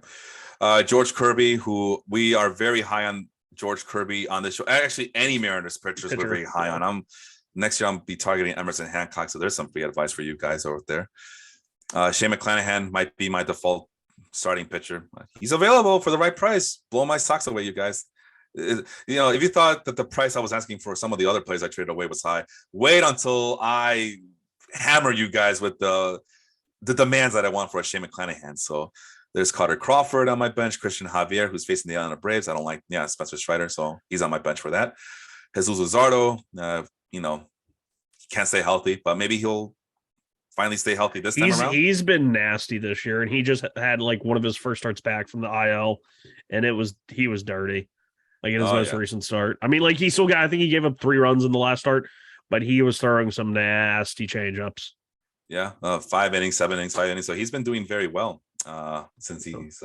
George Kirby, who we are very high on George Kirby on this show. Actually, any Mariners pitchers we're very high on. Next year, I'll be targeting Emerson Hancock. So there's some free advice for you guys over there. Shane McClanahan might be my default starting pitcher. He's available for the right price. Blow my socks away, you guys. If you thought that the price I was asking for some of the other players I traded away was high, wait until I hammer you guys with the demands that I want for a Shane McClanahan. So there's Carter Crawford on my bench, Christian Javier, who's facing the Atlanta Braves. I don't like, Spencer Strider, so he's on my bench for that. Jesus Luzardo, can't stay healthy, but maybe he'll finally stay healthy this time around.
He's been nasty this year, and he just had like one of his first starts back from the IL, and he was dirty, like in his most recent start. I mean, like he still got, I think he gave up 3 runs in the last start, but he was throwing some nasty changeups.
Yeah, 5 innings, 7 innings, 5 innings. So he's been doing very well since he's.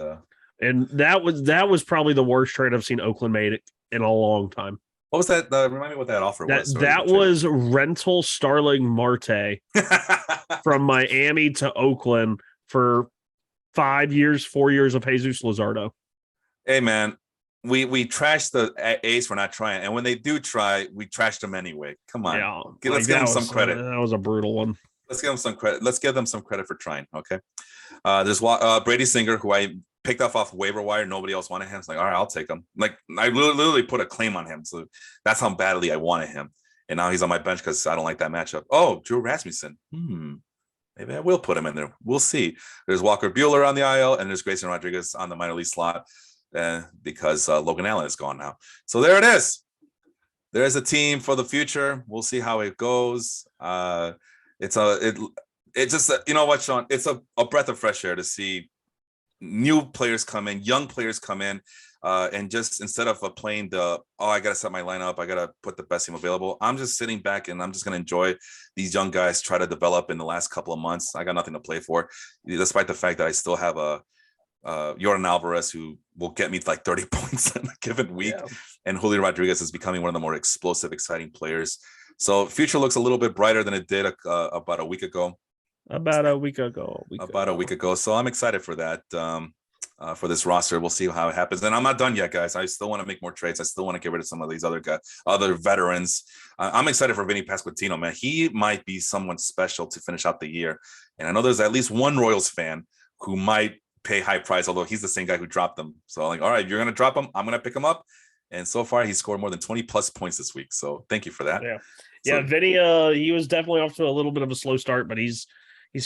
And that was probably the worst trade I've seen Oakland made in a long time.
What was that? Remind me what that offer was.
That was rental Starling Marte from Miami to Oakland for 4 years of Jesus Luzardo.
Hey, man, we trash the A's for not trying. And when they do try, we trash them anyway. Come on.
Yeah,
let's give them some credit.
That was a brutal one.
Let's give them some credit. Let's give them some credit for trying. Okay. There's Brady Singer, who I picked off waiver wire. Nobody else wanted him. It's like, all right, I'll take him. Like I literally put a claim on him. So that's how badly I wanted him. and now he's on my bench because I don't like that matchup. Oh, Drew Rasmussen. Maybe I will put him in there. We'll see. There's Walker Buehler on the IL, and there's Grayson Rodriguez on the minor league slot because Logan Allen is gone now. So there it is. There's a team for the future. We'll see how it goes. It's just you know what, Sean? It's a breath of fresh air to see new players come in, young players come in, and just instead of playing I got to set my lineup, I got to put the best team available. I'm just sitting back and I'm just going to enjoy these young guys try to develop in the last couple of months. I got nothing to play for, despite the fact that I still have Jordan Alvarez who will get me like 30 points in a given week. Yeah. And Julio Rodriguez is becoming one of the more explosive, exciting players. So future looks a little bit brighter than it did about a week ago.
About a week ago.
So I'm excited for that. For this roster, we'll see how it happens. And I'm not done yet, guys. I still want to make more trades. I still want to get rid of some of these other veterans. I'm excited for Vinny Pasquantino, man. He might be someone special to finish out the year. And I know there's at least one Royals fan who might pay high price, although he's the same guy who dropped them. So I'm like, all right, you're going to drop him. I'm going to pick him up. And so far, he scored more than 20 plus points this week. So thank you for that.
Yeah, Vinny, he was definitely off to a little bit of a slow start, but he's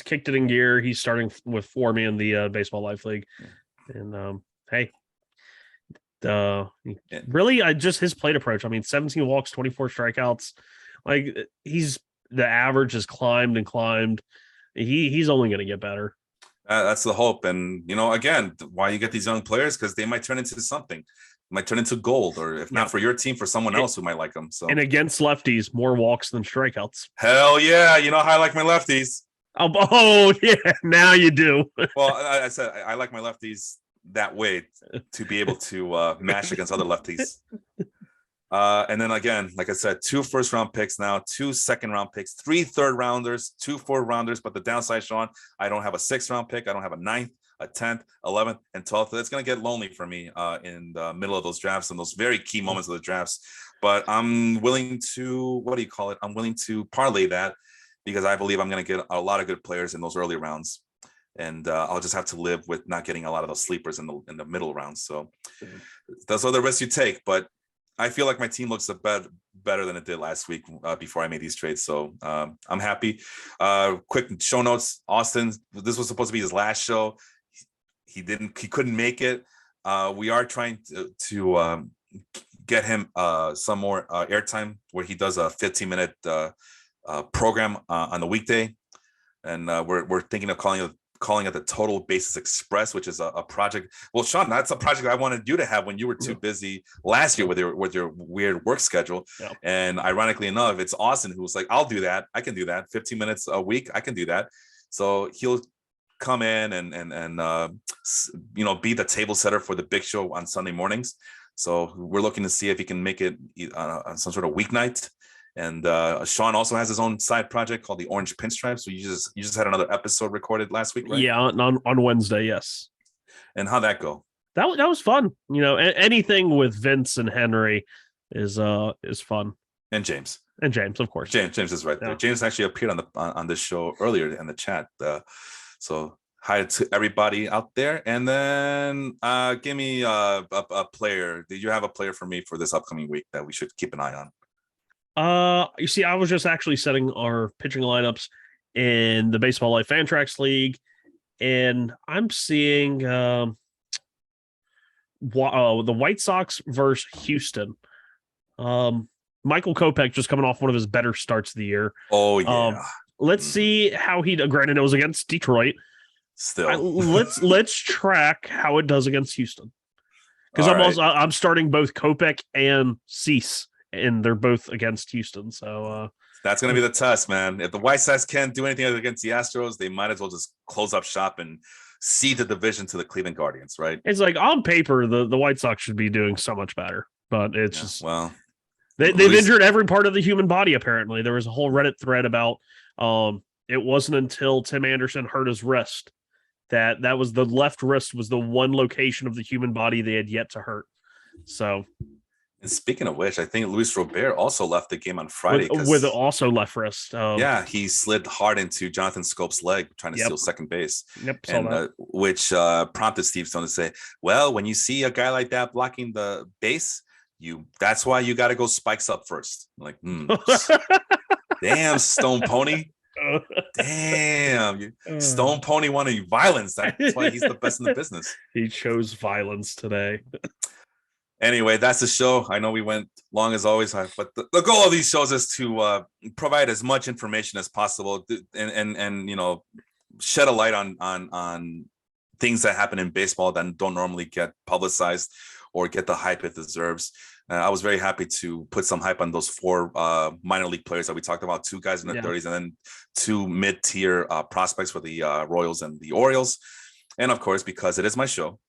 kicked it in gear. He's starting for me in the Baseball Life League. And really, just his plate approach. I mean, 17 walks, 24 strikeouts. Like the average has climbed and climbed. He's only going to get better.
That's the hope. And, again, why you get these young players, because they might turn into something. Might turn into gold, or if not for your team, for someone else who might like them. So,
and against lefties, more walks than strikeouts.
Hell yeah. You know how I like my lefties.
Oh yeah, now you do.
Well, I said I like my lefties that way to be able to match against other lefties. And then again, like I said, 2 first-round picks now, 2 second-round picks, 3 third-rounders, 2 fourth-rounders. But the downside, Sean, I don't have a 6th-round pick. I don't have a 9th, a 10th, 11th, and 12th. It's going to get lonely for me in the middle of those drafts and those very key moments of the drafts. But I'm willing to, I'm willing to parlay that, because I believe I'm going to get a lot of good players in those early rounds. And I'll just have to live with not getting a lot of those sleepers in the middle rounds. So those are the risks you take. But I feel like my team looks better than it did last week before I made these trades. So I'm happy. Quick show notes. Austin, this was supposed to be his last show. He couldn't make it. We are trying to get him some more airtime, where he does a 15-minute program on the weekday. And we're thinking of calling it the Total Basis Express, which is a project. Well, Sean, that's a project I wanted you to have when you were too busy last year with your weird work schedule. Yeah. And ironically enough, it's Austin who was like, I'll do that. I can do that. 15 minutes a week. I can do that. So he'll come in and be the table setter for the big show on Sunday mornings. So we're looking to see if he can make it on some sort of weeknight. And Sean also has his own side project called the Orange Pinstripes. So you just had another episode recorded last week, right?
Yeah, on Wednesday, yes.
And how'd that go?
That was fun. Anything with Vince and Henry is fun.
And James,
of course.
James is right there. James actually appeared on this show earlier in the chat. So hi to everybody out there. And then give me a player. Did you have a player for me for this upcoming week that we should keep an eye on?
You see, I was just actually setting our pitching lineups in the Baseball Life Fantrax League, and I'm seeing the White Sox versus Houston. Michael Kopech just coming off one of his better starts of the year.
Oh yeah.
Let's see how granted it was against Detroit.
Still,
let's track how it does against Houston, because I'm starting both Kopech and Cease. And they're both against Houston. So
that's going to be the test, man. If the White Sox can't do anything against the Astros, they might as well just close up shop and cede the division to the Cleveland Guardians, right?
It's like on paper, the White Sox should be doing so much better, but it's just,
well,
they've injured every part of the human body. Apparently there was a whole Reddit thread about, it wasn't until Tim Anderson hurt his wrist that was the left wrist was the one location of the human body they had yet to hurt. So,
and speaking of which, I think Luis Robert also left the game on Friday
with also left wrist.
He slid hard into Jonathan Scope's leg trying to steal second base.
Yep,
and which prompted Steve Stone to say, "Well, when you see a guy like that blocking the base, That's why you got to go spikes up first. I'm like, damn, Stone Pony. Damn, Stone Pony wanting violence. That's why he's the best in the business.
He chose violence today.
Anyway, that's the show. I know we went long as always, but the goal of these shows is to provide as much information as possible and shed a light on things that happen in baseball that don't normally get publicized or get the hype it deserves. I was very happy to put some hype on those 4 minor league players that we talked about, 2 guys in their 30s and then 2 mid-tier prospects for the Royals and the Orioles. And of course, because it is my show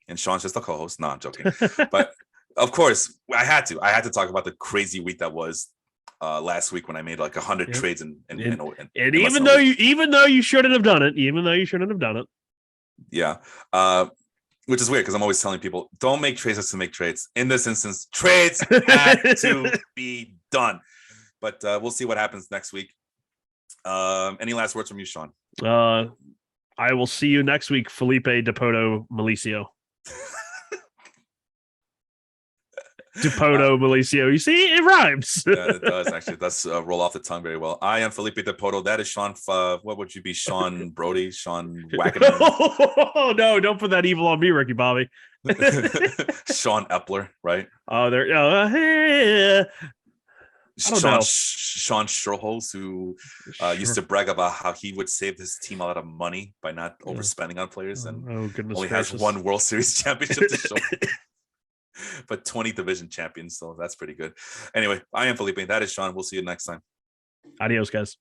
and Sean's just a co-host. No, I'm joking. But of course, I had to talk about the crazy week that was last week when I made like 100 trades and
even though you shouldn't have done it.
Yeah. Which is weird because I'm always telling people, don't make trades just to make trades. In this instance, trades had to be done. But we'll see what happens next week. Any last words from you, Sean?
I will see you next week, Felipe Depoto Malicio. Depoto Malicio. You see, it rhymes.
Yeah, it does actually. It does roll off the tongue very well. I am Felipe Depoto. That is Sean. What would you be? Sean Brody? Sean Wackenham?
Oh no! Don't put that evil on me, Ricky Bobby.
Sean Epler, right?
Oh, there.
Sean Strohholz, who used to brag about how he would save his team a lot of money by not overspending on players, and only has 1 World Series championship to show. But 20 division champions, so that's pretty good. Anyway, I am Felipe. That is Sean. We'll see you next time.
Adios, guys.